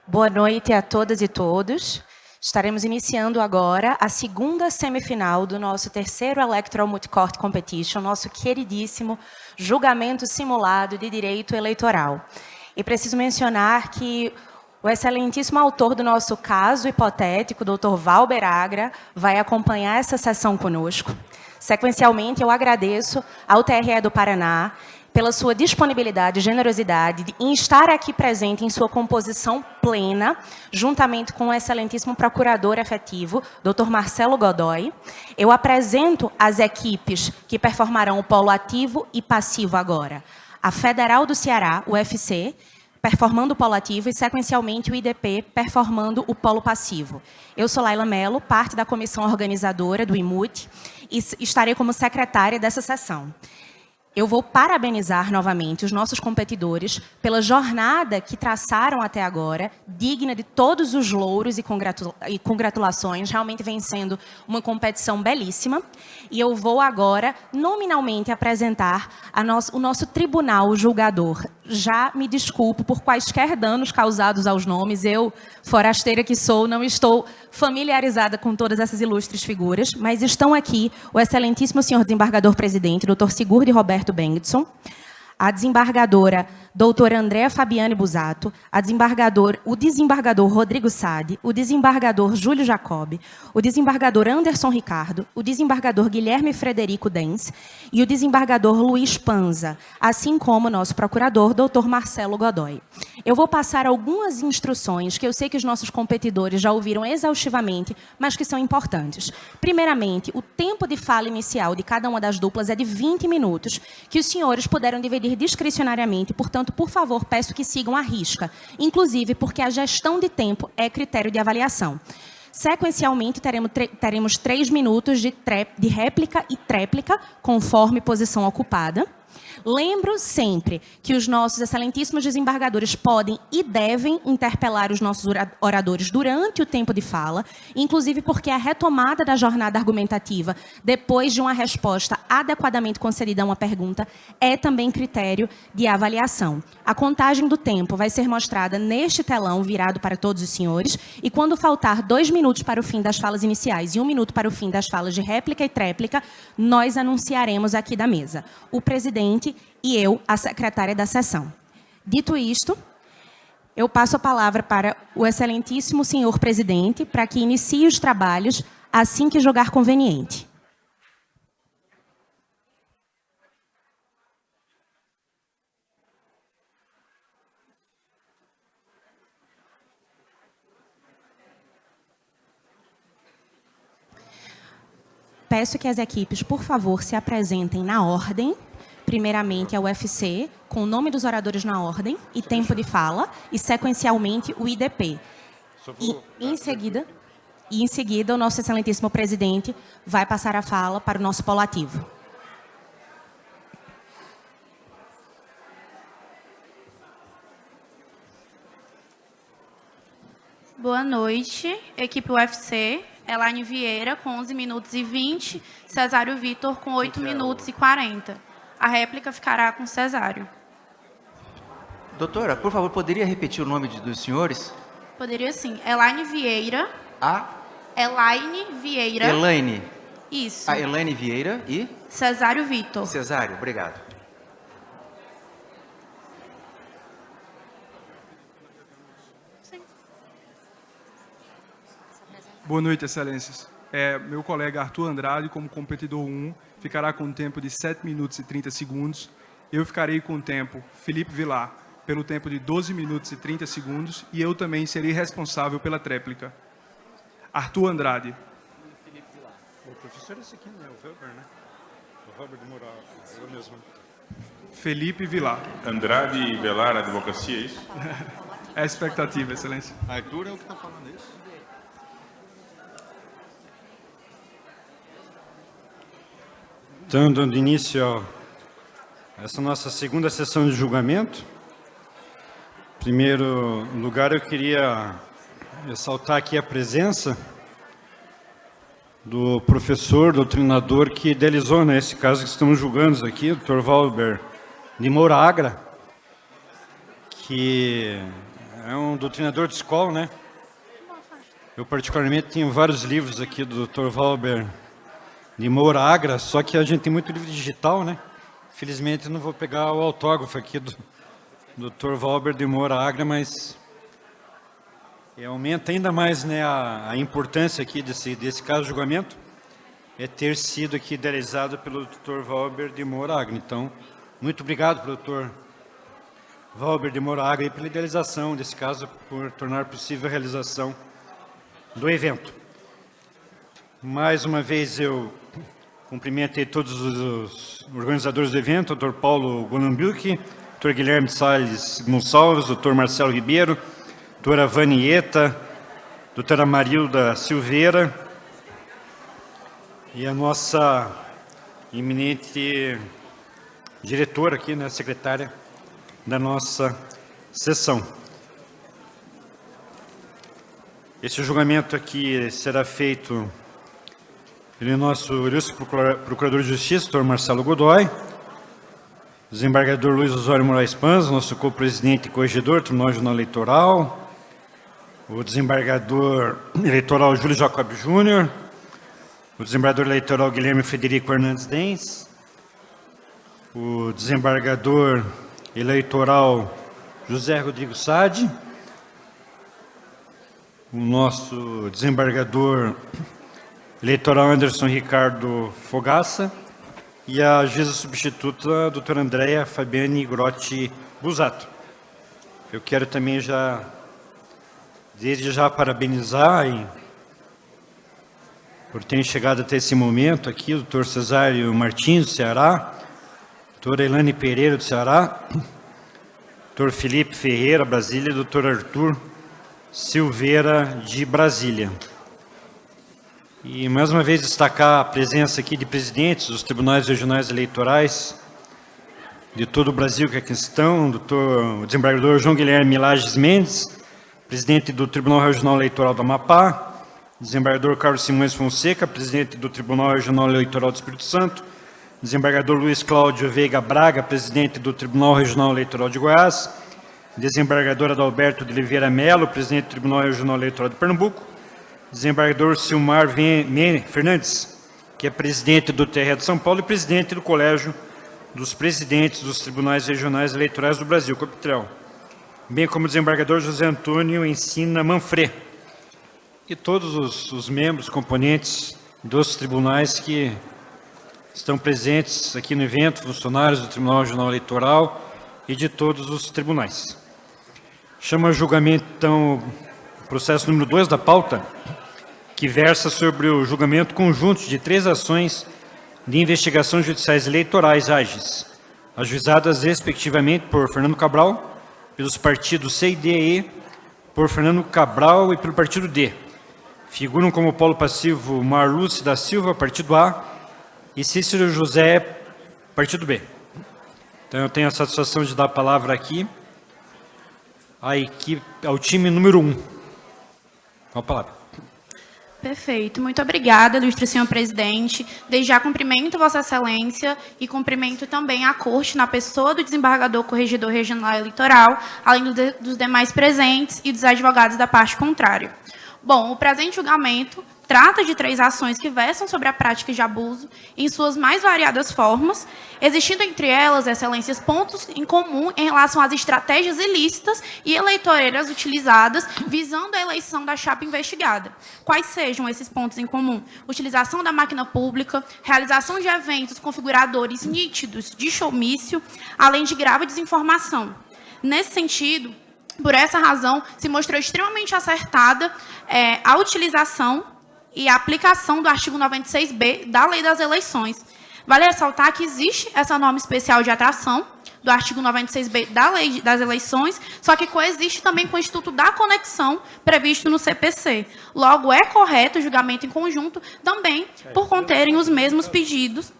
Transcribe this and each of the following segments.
Boa noite a todas e todos. Estaremos iniciando agora a segunda semifinal do nosso terceiro Electoral Multicourt Competition, nosso queridíssimo julgamento simulado de direito eleitoral. E preciso mencionar que o excelentíssimo autor do nosso caso hipotético, Dr. Valber Agra, vai acompanhar essa sessão conosco. Sequencialmente, eu agradeço ao TRE do Paraná pela sua disponibilidade e generosidade em estar aqui presente em sua composição plena, juntamente com o excelentíssimo procurador efetivo, Dr. Marcelo Godoy. Eu apresento as equipes que performarão o polo ativo e passivo agora. A Federal do Ceará, o UFC, performando o polo ativo e, sequencialmente, o IDP, performando o polo passivo. Eu sou Laila Mello, parte da comissão organizadora do IMUT, e estarei como secretária dessa sessão. Eu vou parabenizar novamente os nossos competidores pela jornada que traçaram até agora, digna de todos os louros e congratulações. Realmente vem sendo uma competição belíssima. E eu vou agora, nominalmente, apresentar o nosso tribunal julgador. Já me desculpo por quaisquer danos causados aos nomes. Eu, forasteira que sou, não estou familiarizada com todas essas ilustres figuras, mas estão aqui o excelentíssimo senhor desembargador-presidente, Dr. Sigurd Roberto Bengtson, a desembargadora doutora Andréa Fabiane Busato, o desembargador Rodrigo Sade, o desembargador Júlio Jacob, o desembargador Anderson Ricardo, o desembargador Guilherme Frederico Dens e o desembargador Luiz Panza, assim como o nosso procurador, doutor Marcelo Godoy. Eu vou passar algumas instruções que eu sei que os nossos competidores já ouviram exaustivamente, mas que são importantes. Primeiramente, o tempo de fala inicial de cada uma das duplas é de 20 minutos, que os senhores puderam dividir discricionariamente, portanto, por favor, peço que sigam à risca, inclusive porque a gestão de tempo é critério de avaliação. Sequencialmente, teremos 3 minutos de réplica e tréplica, conforme posição ocupada. Lembro sempre que os nossos excelentíssimos desembargadores podem e devem interpelar os nossos oradores durante o tempo de fala, inclusive porque a retomada da jornada argumentativa, depois de uma resposta adequadamente concedida a uma pergunta, é também critério de avaliação. A contagem do tempo vai ser mostrada neste telão virado para todos os senhores, e quando faltar 2 minutos para o fim das falas iniciais e 1 minuto para o fim das falas de réplica e tréplica, nós anunciaremos aqui da mesa o presidente e eu, a secretária da sessão. Dito isto, eu passo a palavra para o excelentíssimo senhor presidente para que inicie os trabalhos assim que julgar conveniente. Peço que as equipes, por favor, se apresentem na ordem. Primeiramente, a UFC, com o nome dos oradores na ordem e tempo de fala, e, sequencialmente, o IDP. E, em seguida, o nosso excelentíssimo presidente vai passar a fala para o nosso polo ativo. Boa noite, equipe UFC. Elaine Vieira, com 11 minutos e 20. Cesário Vitor, com 8 minutos e 40. A réplica ficará com Cesário. Doutora, por favor, poderia repetir o nome dos senhores? Poderia sim. Elaine Vieira. Elaine Vieira. Elaine. Isso. A Elaine Vieira e? Cesário Vitor. Cesário, obrigado. Boa noite, excelências. Meu colega Arthur Andrade, como competidor 1, ficará com um tempo de 7 minutos e 30 segundos. Eu ficarei com o tempo, Felipe Vilar, pelo tempo de 12 minutos e 30 segundos, e eu também serei responsável pela tréplica. Arthur Andrade. Felipe Vilar. O professor, esse aqui não é o Weber, né? O Weber de Moral, eu mesmo. Felipe Vilar. Andrade e Velar, advocacia, é isso? É a expectativa, excelência. Arthur é o que está falando isso? Então, dando início a essa nossa segunda sessão de julgamento, em primeiro lugar eu queria ressaltar aqui a presença do professor, doutrinador que idealizou, nesse caso que estamos julgando aqui, o Dr. Valber de Moura Agra, que é um doutrinador de escola, né? Eu, particularmente, tenho vários livros aqui do Dr. Valber de Moura Agra, só que a gente tem muito livro digital, né? Felizmente, não vou pegar o autógrafo aqui do Dr. Valber de Moura Agra, mas aumenta ainda mais, né, a importância aqui desse caso de julgamento, é ter sido aqui idealizado pelo Dr. Valber de Moura Agra. Então, muito obrigado para o Dr. Valber de Moura Agra e pela idealização desse caso, por tornar possível a realização do evento. Mais uma vez eu cumprimentei todos os organizadores do evento, Dr. Paulo Golumbiuk, Dr. Guilherme Salles Gonçalves, Dr. Marcelo Ribeiro, Dra. Vanieta, Dra. Marilda Silveira e a nossa eminente diretora aqui, né, secretária da nossa sessão. Esse julgamento aqui será feito pelo nosso ilustro Procurador de Justiça, Dr. Marcelo Godoy, desembargador Luiz Osório Moraes Panza, nosso co-presidente e corregedor do Tribunal Regional Eleitoral, o desembargador eleitoral Júlio Jacob Júnior, o desembargador eleitoral Guilherme Federico Hernandes Dens, o desembargador eleitoral José Rodrigo Sade, o nosso desembargador eleitoral Anderson Ricardo Fogaça e a juíza substituta, a doutora Andréia Fabiane Grotti Busato. Eu quero também desde já parabenizar por terem chegado até esse momento aqui, o doutor Cesário Martins, do Ceará, doutora Elane Pereira, do Ceará, doutor Felipe Ferreira, Brasília, e doutor Arthur Silveira, de Brasília. E, mais uma vez, destacar a presença aqui de presidentes dos tribunais regionais eleitorais de todo o Brasil que aqui estão, o desembargador João Guilherme Lages Mendes, presidente do Tribunal Regional Eleitoral do Amapá, desembargador Carlos Simões Fonseca, presidente do Tribunal Regional Eleitoral do Espírito Santo, desembargador Luiz Cláudio Veiga Braga, presidente do Tribunal Regional Eleitoral de Goiás, desembargador Adalberto de Oliveira Melo, presidente do Tribunal Regional Eleitoral de Pernambuco, desembargador Silmar Fernandes, que é presidente do TRE de São Paulo e presidente do Colégio dos Presidentes dos Tribunais Regionais Eleitorais do Brasil, COPTREL, bem como o desembargador José Antônio Ensina Manfré, e todos os membros, componentes dos tribunais que estão presentes aqui no evento, funcionários do Tribunal Regional Eleitoral e de todos os tribunais. Chama a julgamento, então, o processo número 2 da pauta, que versa sobre o julgamento conjunto de 3 ações de investigação judiciais eleitorais ágeis, ajuizadas respectivamente por Fernando Cabral, pelos partidos C, D e E, por Fernando Cabral e pelo partido D. Figuram como polo passivo Marluce da Silva, partido A, e Cícero José, partido B. Então, eu tenho a satisfação de dar a palavra aqui ao time número 1. Com a palavra. Perfeito. Muito obrigada, ilustre senhor presidente. Desde já cumprimento Vossa Excelência e cumprimento também a Corte na pessoa do desembargador corregedor regional eleitoral, além dos demais presentes e dos advogados da parte contrária. Bom, o presente julgamento trata de 3 ações que versam sobre a prática de abuso em suas mais variadas formas, existindo entre elas, excelências, pontos em comum em relação às estratégias ilícitas e eleitoreiras utilizadas visando a eleição da chapa investigada. Quais sejam esses pontos em comum? Utilização da máquina pública, realização de eventos configuradores nítidos de showmício, além de grave desinformação. Nesse sentido, por essa razão, se mostrou extremamente acertada a utilização e a aplicação do artigo 96b da Lei das Eleições. Vale ressaltar que existe essa norma especial de atração do artigo 96b da Lei das Eleições, só que coexiste também com o Instituto da Conexão previsto no CPC. Logo, é correto o julgamento em conjunto também por conterem os mesmos pedidos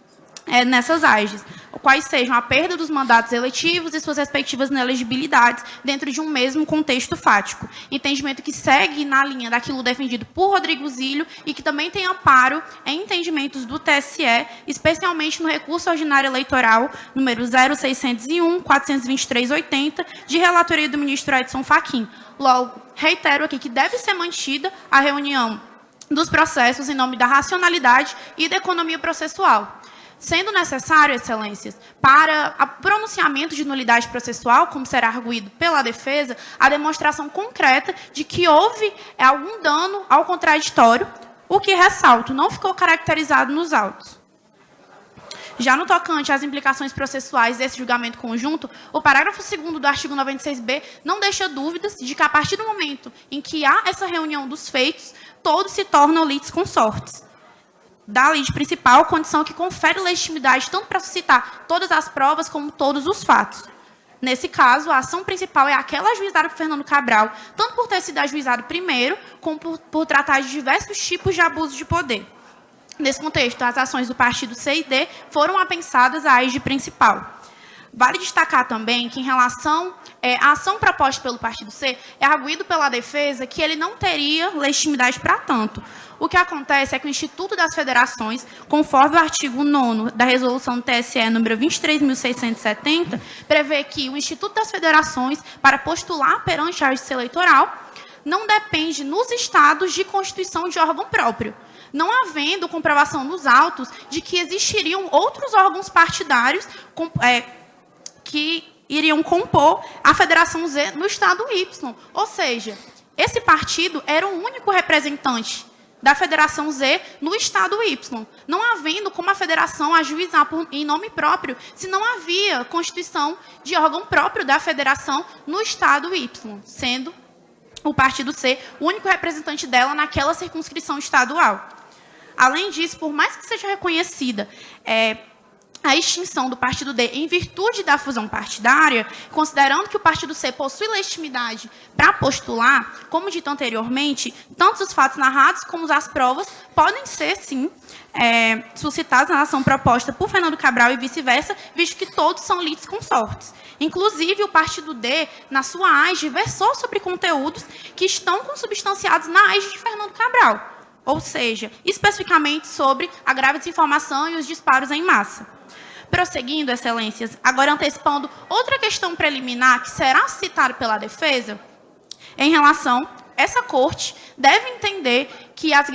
nessas AIGs, quais sejam a perda dos mandatos eletivos e suas respectivas inelegibilidades dentro de um mesmo contexto fático. Entendimento que segue na linha daquilo defendido por Rodrigo Zílio e que também tem amparo em entendimentos do TSE, especialmente no recurso ordinário eleitoral número 0601-423-80, de relatoria do ministro Edson Fachin. Logo, reitero aqui que deve ser mantida a reunião dos processos em nome da racionalidade e da economia processual. Sendo necessário, excelências, para o pronunciamento de nulidade processual, como será arguido pela defesa, a demonstração concreta de que houve algum dano ao contraditório, o que, ressalto, não ficou caracterizado nos autos. Já no tocante às implicações processuais desse julgamento conjunto, o parágrafo 2º do artigo 96b não deixa dúvidas de que, a partir do momento em que há essa reunião dos feitos, todos se tornam litisconsortes. Da lide principal, condição que confere legitimidade tanto para suscitar todas as provas como todos os fatos. Nesse caso, a ação principal é aquela ajuizada por Fernando Cabral, tanto por ter sido ajuizado primeiro, como por tratar de diversos tipos de abuso de poder. Nesse contexto, as ações do partido C e D foram apensadas à AIGE principal. Vale destacar também que, em relação à ação proposta pelo partido C, é arguido pela defesa que ele não teria legitimidade para tanto. O que acontece é que o Instituto das Federações, conforme o artigo 9º da resolução do TSE número 23.670, prevê que o Instituto das Federações, para postular perante a Justiça Eleitoral, não depende nos estados de constituição de órgão próprio, não havendo comprovação nos autos de que existiriam outros órgãos partidários que iriam compor a Federação Z no estado Y. Ou seja, esse partido era o único representante da Federação Z no estado Y, não havendo como a federação ajuizar em nome próprio, se não havia constituição de órgão próprio da federação no estado Y, sendo o partido C o único representante dela naquela circunscrição estadual. Além disso, por mais que seja reconhecida a extinção do partido D em virtude da fusão partidária, considerando que o partido C possui legitimidade para postular, como dito anteriormente, tanto os fatos narrados como as provas podem ser, sim, suscitados na ação proposta por Fernando Cabral e vice-versa, visto que todos são litisconsortes. Inclusive, o partido D, na sua AIGE, versou sobre conteúdos que estão consubstanciados na AIGE de Fernando Cabral, ou seja, especificamente sobre a grave desinformação e os disparos em massa. Prosseguindo, excelências, agora antecipando outra questão preliminar que será citada pela defesa, em relação, essa corte deve entender que as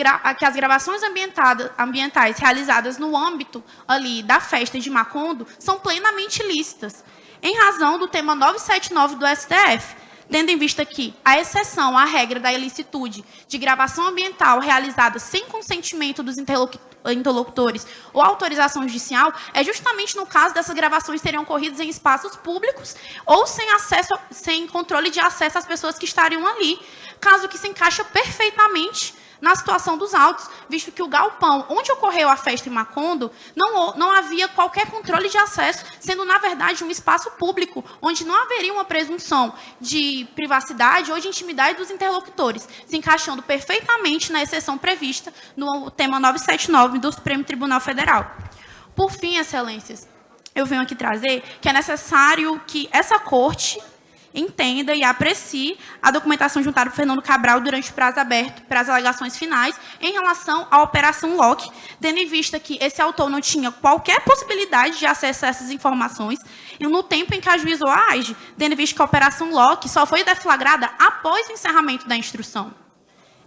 gravações ambientais realizadas no âmbito ali da festa de Macondo são plenamente lícitas, em razão do tema 979 do STF, tendo em vista que a exceção à regra da ilicitude de gravação ambiental realizada sem consentimento dos interlocutores ou autorização judicial é justamente no caso dessas gravações terem ocorrido em espaços públicos ou sem controle de acesso às pessoas que estariam ali, caso que se encaixa perfeitamente na situação dos autos, visto que o galpão onde ocorreu a festa em Macondo não havia qualquer controle de acesso, sendo, na verdade, um espaço público, onde não haveria uma presunção de privacidade ou de intimidade dos interlocutores, se encaixando perfeitamente na exceção prevista no tema 979 do Supremo Tribunal Federal. Por fim, excelências, eu venho aqui trazer que é necessário que essa corte entenda e aprecie a documentação juntada por Fernando Cabral durante o prazo aberto para as alegações finais em relação à Operação Locke, tendo em vista que esse autor não tinha qualquer possibilidade de acesso a essas informações, e no tempo em que ajuizou a AIGE, tendo em vista que a Operação Locke só foi deflagrada após o encerramento da instrução.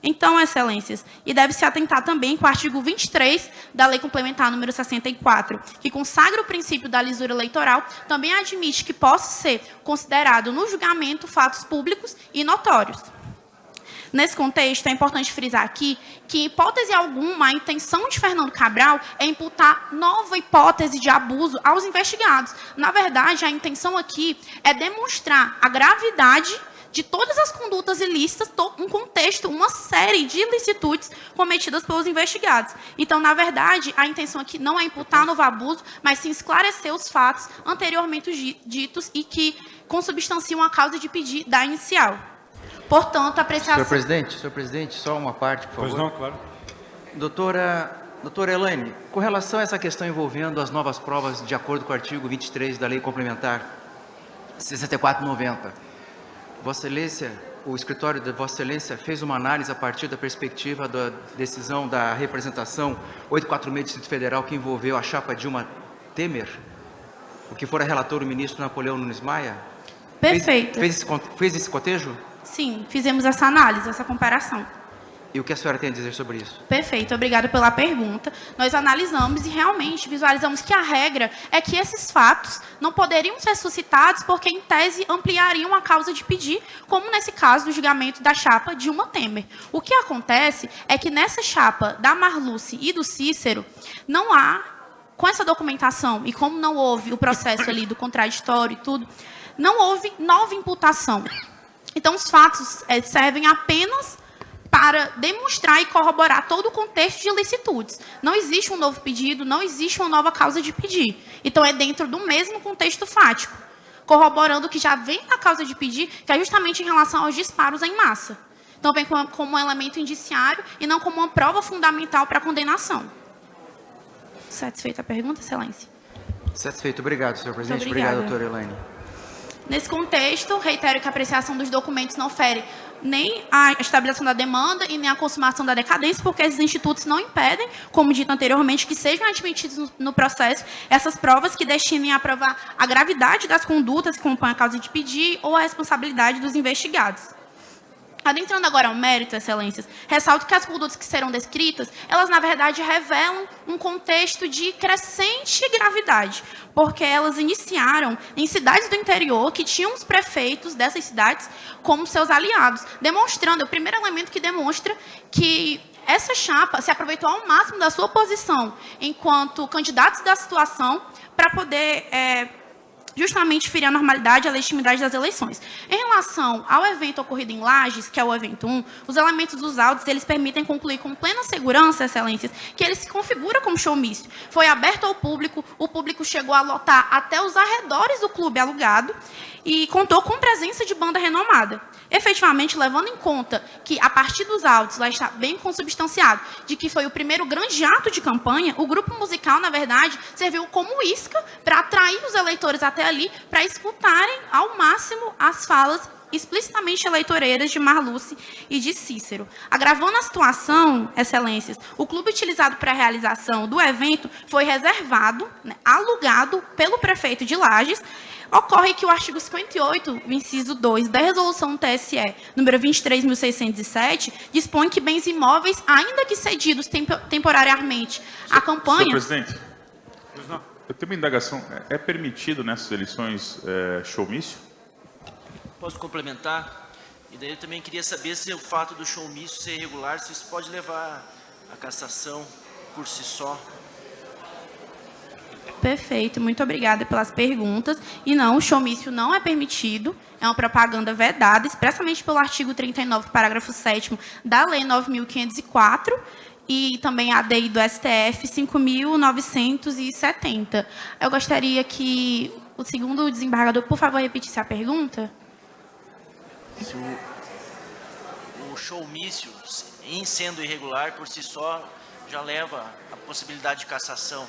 Então, excelências, e deve-se atentar também com o artigo 23 da Lei Complementar número 64, que consagra o princípio da lisura eleitoral, também admite que possa ser considerado no julgamento fatos públicos e notórios. Nesse contexto, é importante frisar aqui que, em hipótese alguma, a intenção de Fernando Cabral é imputar nova hipótese de abuso aos investigados. Na verdade, a intenção aqui é demonstrar a gravidade de todas as condutas ilícitas, um contexto, uma série de ilicitudes cometidas pelos investigados. Então, na verdade, a intenção aqui não é imputar novo abuso, mas sim esclarecer os fatos anteriormente ditos e que consubstanciam a causa de pedir da inicial. Portanto, a apreciação... Senhor presidente, só uma parte, por favor. Pois não, claro. Doutora Doutora Elaine, com relação a essa questão envolvendo as novas provas de acordo com o artigo 23 da Lei Complementar 6490, Vossa Excelência, o escritório de Vossa Excelência fez uma análise a partir da perspectiva da decisão da representação 846 do Distrito Federal que envolveu a chapa Dilma Temer, o que fora relator o ministro Napoleão Nunes Maia? Perfeito. Fez esse cotejo? Sim, fizemos essa análise, essa comparação. E o que a senhora tem a dizer sobre isso? Perfeito, obrigada pela pergunta. Nós analisamos e realmente visualizamos que a regra é que esses fatos não poderiam ser suscitados porque, em tese, ampliariam a causa de pedir, como nesse caso do julgamento da chapa Dilma Temer. O que acontece é que nessa chapa da Marluce e do Cícero, não há, com essa documentação, e como não houve o processo ali do contraditório e tudo, não houve nova imputação. Então, os fatos servem apenas para demonstrar e corroborar todo o contexto de ilicitudes. Não existe um novo pedido, não existe uma nova causa de pedir. Então, é dentro do mesmo contexto fático, corroborando o que já vem na causa de pedir, que é justamente em relação aos disparos em massa. Então, vem como um elemento indiciário e não como uma prova fundamental para a condenação. Satisfeita a pergunta, Excelência? Satisfeito. Obrigado, senhor presidente. Muito obrigada. Obrigado, doutora Elaine. Nesse contexto, reitero que a apreciação dos documentos não fere nem a estabilização da demanda e nem a consumação da decadência, porque esses institutos não impedem, como dito anteriormente, que sejam admitidos no processo essas provas que destinem a provar a gravidade das condutas que compõem a causa de pedir ou a responsabilidade dos investigados. Adentrando agora ao mérito, Excelências, ressalto que as condutas que serão descritas, elas, na verdade, revelam um contexto de crescente gravidade, porque elas iniciaram em cidades do interior que tinham os prefeitos dessas cidades como seus aliados, demonstrando, é o primeiro elemento que demonstra que essa chapa se aproveitou ao máximo da sua posição enquanto candidatos da situação para poder justamente ferir a normalidade e a legitimidade das eleições. Em relação ao evento ocorrido em Lages, que é o evento 1, os elementos dos autos, eles permitem concluir com plena segurança, Excelências, que ele se configura como showmício. Foi aberto ao público, o público chegou a lotar até os arredores do clube alugado e contou com presença de banda renomada. Efetivamente, levando em conta que, a partir dos autos, lá está bem consubstanciado, de que foi o primeiro grande ato de campanha, o grupo musical, na verdade, serviu como isca para atrair os eleitores até ali, para escutarem ao máximo as falas explicitamente eleitoreiras de Marluce e de Cícero. Agravando a situação, Excelências, o clube utilizado para a realização do evento foi reservado, alugado pelo prefeito de Lages. Ocorre que o artigo 58, inciso 2, da Resolução TSE, número 23.607, dispõe que bens imóveis, ainda que cedidos temporariamente à campanha... Senhor presidente, eu tenho uma indagação. É permitido nessas eleições showmício? Posso complementar? E daí eu também queria saber se o fato do showmício ser irregular, se isso pode levar à cassação por si só. Perfeito, muito obrigada pelas perguntas. E não, o showmício não é permitido, é uma propaganda vedada, expressamente pelo artigo 39, parágrafo 7º da Lei 9.504 e também a ADI do STF 5.970. Eu gostaria que o segundo desembargador, por favor, repetisse a pergunta. Se o showmício, em sendo irregular, por si só, já leva à possibilidade de cassação.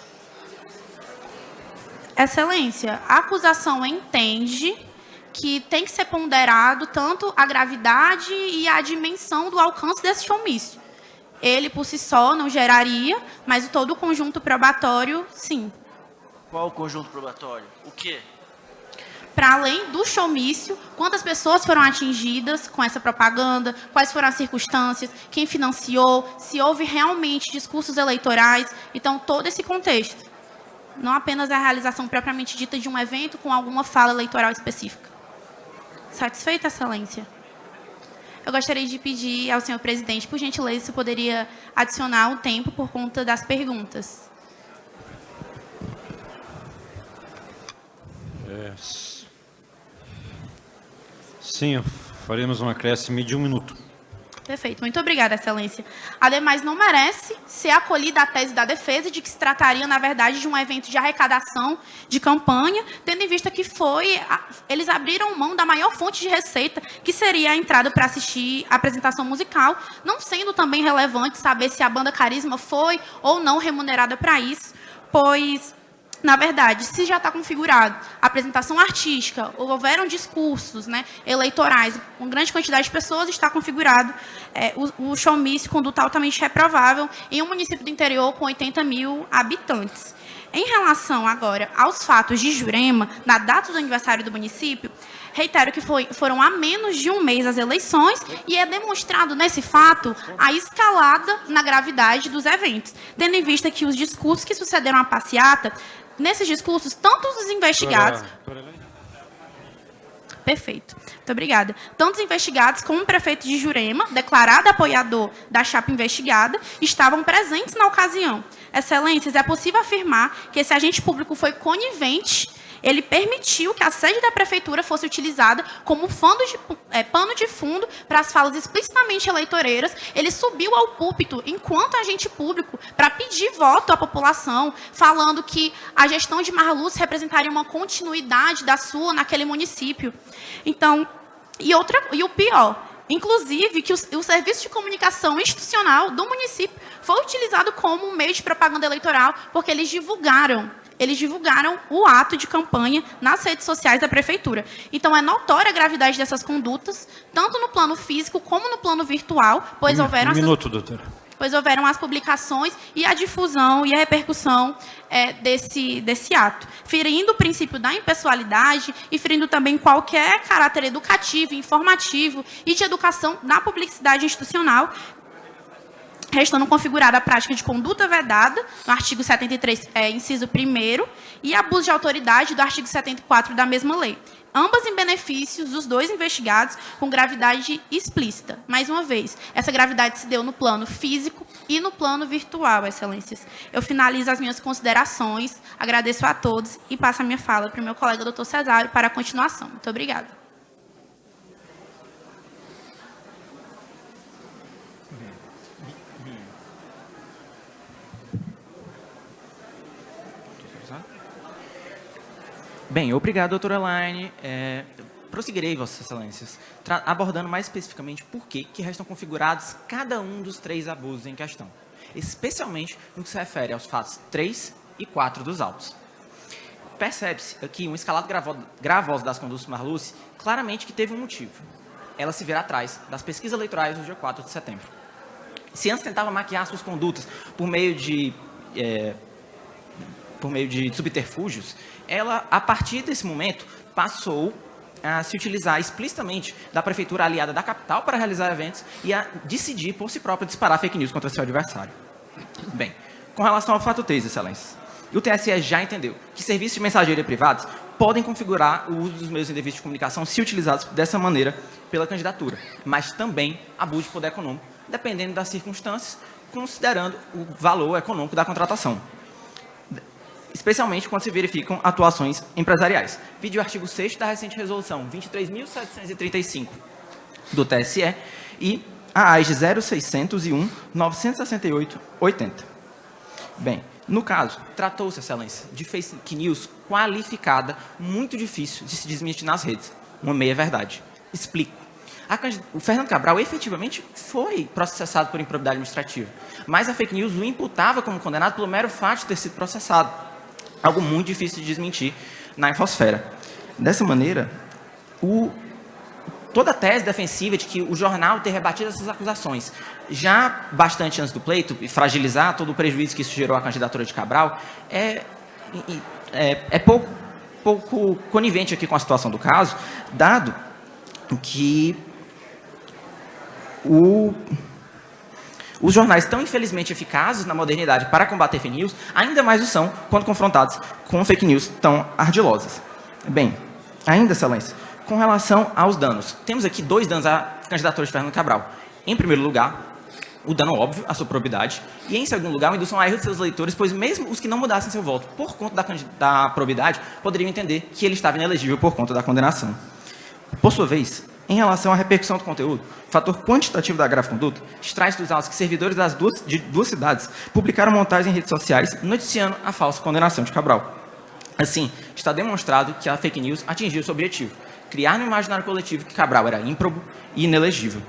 Excelência, a acusação entende que tem que ser ponderado tanto a gravidade e a dimensão do alcance desse showmício. Ele, por si só, não geraria, mas todo o conjunto probatório, sim. Qual o conjunto probatório? O quê? Para além do showmício, quantas pessoas foram atingidas com essa propaganda, quais foram as circunstâncias, quem financiou, se houve realmente discursos eleitorais, então todo esse contexto. Não apenas a realização propriamente dita de um evento com alguma fala eleitoral específica. Satisfeita, Excelência? Eu gostaria de pedir ao senhor presidente, por gentileza, se poderia adicionar o tempo por conta das perguntas. Sim, faremos um acréscimo de 1 minuto. Perfeito. Muito obrigada, Excelência. Ademais, não merece ser acolhida a tese da defesa de que se trataria, na verdade, de um evento de arrecadação de campanha, tendo em vista que eles abriram mão da maior fonte de receita, que seria a entrada para assistir a apresentação musical, não sendo também relevante saber se a banda Carisma foi ou não remunerada para isso, pois, na verdade, se já está configurado a apresentação artística, houveram discursos, né, eleitorais, com grande quantidade de pessoas, está configurado o showmício, conduta altamente reprovável, em um município do interior com 80 mil habitantes. Em relação, agora, aos fatos de Jurema, na data do aniversário do município, reitero que foram há menos de um mês as eleições e é demonstrado nesse fato a escalada na gravidade dos eventos, tendo em vista que os discursos que sucederam à passeata, nesses discursos, tanto os investigados... Perfeito. Muito obrigada. Tanto os investigados como o prefeito de Jurema, declarado apoiador da chapa investigada, estavam presentes na ocasião. Excelências, é possível afirmar que esse agente público foi conivente. Ele permitiu que a sede da prefeitura fosse utilizada como pano de fundo para as falas explicitamente eleitoreiras. Ele subiu ao púlpito enquanto agente público para pedir voto à população, falando que a gestão de Marluz representaria uma continuidade da sua naquele município. Então, e o pior, inclusive que o serviço de comunicação institucional do município foi utilizado como um meio de propaganda eleitoral, porque eles divulgaram o ato de campanha nas redes sociais da prefeitura. Então, é notória a gravidade dessas condutas, tanto no plano físico como no plano virtual, pois houveram as publicações e a difusão e a repercussão desse ato, ferindo o princípio da impessoalidade e ferindo também qualquer caráter educativo, informativo e de educação na publicidade institucional, restando configurada a prática de conduta vedada, no artigo 73, inciso 1º, e abuso de autoridade do artigo 74 da mesma lei. Ambas em benefícios dos dois investigados, com gravidade explícita. Mais uma vez, essa gravidade se deu no plano físico e no plano virtual, Excelências. Eu finalizo as minhas considerações, agradeço a todos e passo a minha fala para o meu colega doutor Cesário para a continuação. Muito obrigada. Bem, obrigado, doutora Elaine. Prosseguirei, Vossas Excelências, abordando mais especificamente por que restam configurados cada um dos 3 abusos em questão, especialmente no que se refere aos fatos 3 e 4 dos autos. Percebe-se aqui um escalado gravoso das condutas de Marluce, claramente que teve um motivo. Ela se vira atrás das pesquisas eleitorais do dia 4 de setembro. Se antes tentava maquiar suas condutas por meio de subterfúgios, ela, a partir desse momento, passou a se utilizar explicitamente da prefeitura aliada da capital para realizar eventos e a decidir por si própria disparar fake news contra seu adversário. Bem, com relação ao fato 3, Excelências, o TSE já entendeu que serviços de mensageria privados podem configurar o uso dos meios indevidos de comunicação se utilizados dessa maneira pela candidatura, mas também abuso de poder econômico, dependendo das circunstâncias, considerando o valor econômico da contratação, especialmente quando se verificam atuações empresariais. Vide o artigo 6º da recente resolução 23.735 do TSE e a AIG 0601-968-80. Bem, no caso, tratou-se, Excelência, de fake news qualificada, muito difícil de se desmentir nas redes. Uma meia-verdade. Explico. O Fernando Cabral efetivamente foi processado por improbidade administrativa, mas a fake news o imputava como condenado pelo mero fato de ter sido processado. Algo muito difícil de desmentir na infosfera. Dessa maneira, toda a tese defensiva de que o jornal ter rebatido essas acusações já bastante antes do pleito e fragilizar todo o prejuízo que isso gerou à candidatura de Cabral é pouco conivente aqui com a situação do caso, dado que os jornais tão infelizmente eficazes na modernidade para combater fake news, ainda mais o são quando confrontados com fake news tão ardilosas. Bem, ainda, Excelência, com relação aos danos. Temos aqui 2 danos à candidatura de Fernando Cabral. Em primeiro lugar, o dano óbvio à sua probidade, e em segundo lugar, a indução a erro de seus leitores, pois mesmo os que não mudassem seu voto por conta da probidade, poderiam entender que ele estava inelegível por conta da condenação. Por sua vez, Em relação à repercussão do conteúdo, o fator quantitativo da grave conduta extrai-se dos autos que servidores de duas cidades publicaram montagens em redes sociais noticiando a falsa condenação de Cabral. Assim, está demonstrado que a fake news atingiu seu objetivo, criar no imaginário coletivo que Cabral era ímprobo e inelegível.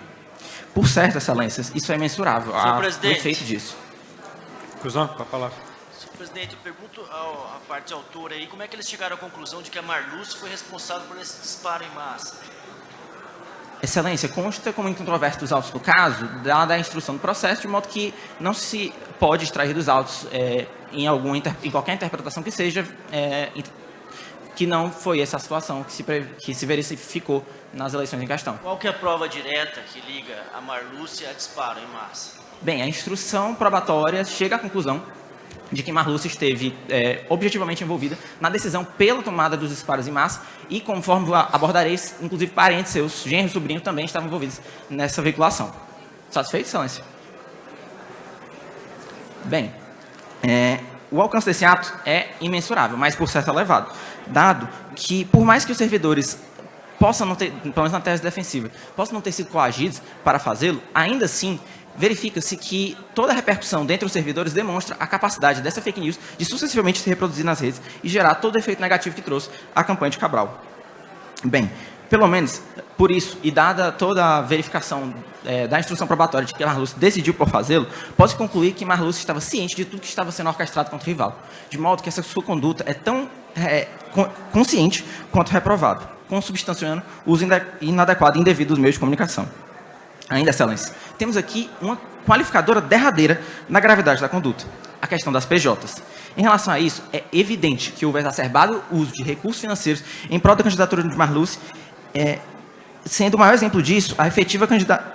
Por certo, excelências, isso é imensurável ao efeito disso. Conclusão, para a palavra. Senhor presidente, eu pergunto à parte autora aí, como é que eles chegaram à conclusão de que a Marluce foi responsável por esse disparo em massa? Excelência, consta como incontroverso dos autos do caso, dada a instrução do processo, de modo que não se pode extrair dos autos em qualquer interpretação que seja, que não foi essa a situação que se verificou nas eleições em questão. Qual que é a prova direta que liga a Marluce a disparo em massa? Bem, a instrução probatória chega à conclusão de que Marluce esteve objetivamente envolvida na decisão pela tomada dos disparos em massa e, conforme abordarei, inclusive parentes seus, genro e sobrinho, também estavam envolvidos nessa veiculação. Satisfeito, excelência? Bem, o alcance desse ato é imensurável, mas por certo elevado, dado que, por mais que os servidores possam não ter, pelo menos na tese defensiva, possam não ter sido coagidos para fazê-lo, ainda assim, verifica-se que toda a repercussão dentre os servidores demonstra a capacidade dessa fake news de sucessivamente se reproduzir nas redes e gerar todo o efeito negativo que trouxe a campanha de Cabral. Bem, pelo menos por isso, e dada toda a verificação da instrução probatória de que Marluce decidiu por fazê-lo, pode-se concluir que Marluce estava ciente de tudo que estava sendo orquestrado contra o rival, de modo que essa sua conduta é tão consciente quanto reprovável, consubstanciando o uso inadequado e indevido dos meios de comunicação. Ainda, excelência, temos aqui uma qualificadora derradeira na gravidade da conduta, a questão das PJs. Em relação a isso, é evidente que houve exacerbado uso de recursos financeiros em prol da candidatura de Marluce, sendo o maior exemplo disso a efetiva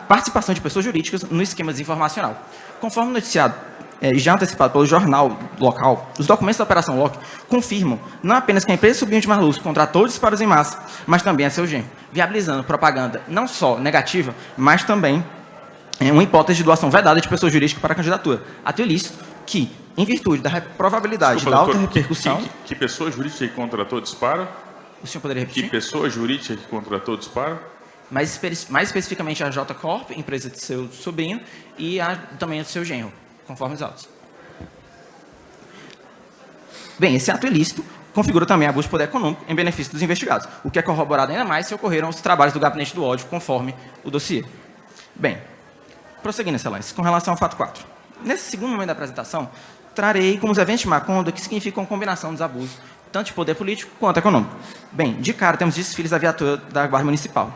participação de pessoas jurídicas no esquema desinformacional. Conforme noticiado e já antecipado pelo jornal local, os documentos da Operação Loki confirmam não apenas que a empresa sobrinho de Marluce contratou disparos em massa, mas também a seu genro, viabilizando propaganda não só negativa, mas também uma hipótese de doação vedada de pessoa jurídica para a candidatura. Ato ilícito que, em virtude da probabilidade da alta repercussão... Que pessoa jurídica que contratou disparo? O senhor poderia repetir? Que pessoa jurídica que contratou disparo? Mais especificamente a J Corp, empresa de seu sobrinho, e também a do seu genro, conforme os autos. Bem, esse ato ilícito configura também abuso de poder econômico em benefício dos investigados, o que é corroborado ainda mais se ocorreram os trabalhos do Gabinete do Ódio, conforme o dossiê. Bem, prosseguindo, excelência, com relação ao fato 4. Nesse segundo momento da apresentação, trarei como os eventos de Macondo que significam a combinação dos abusos, tanto de poder político quanto econômico. Bem, de cara temos desfiles da viatura da Guarda Municipal.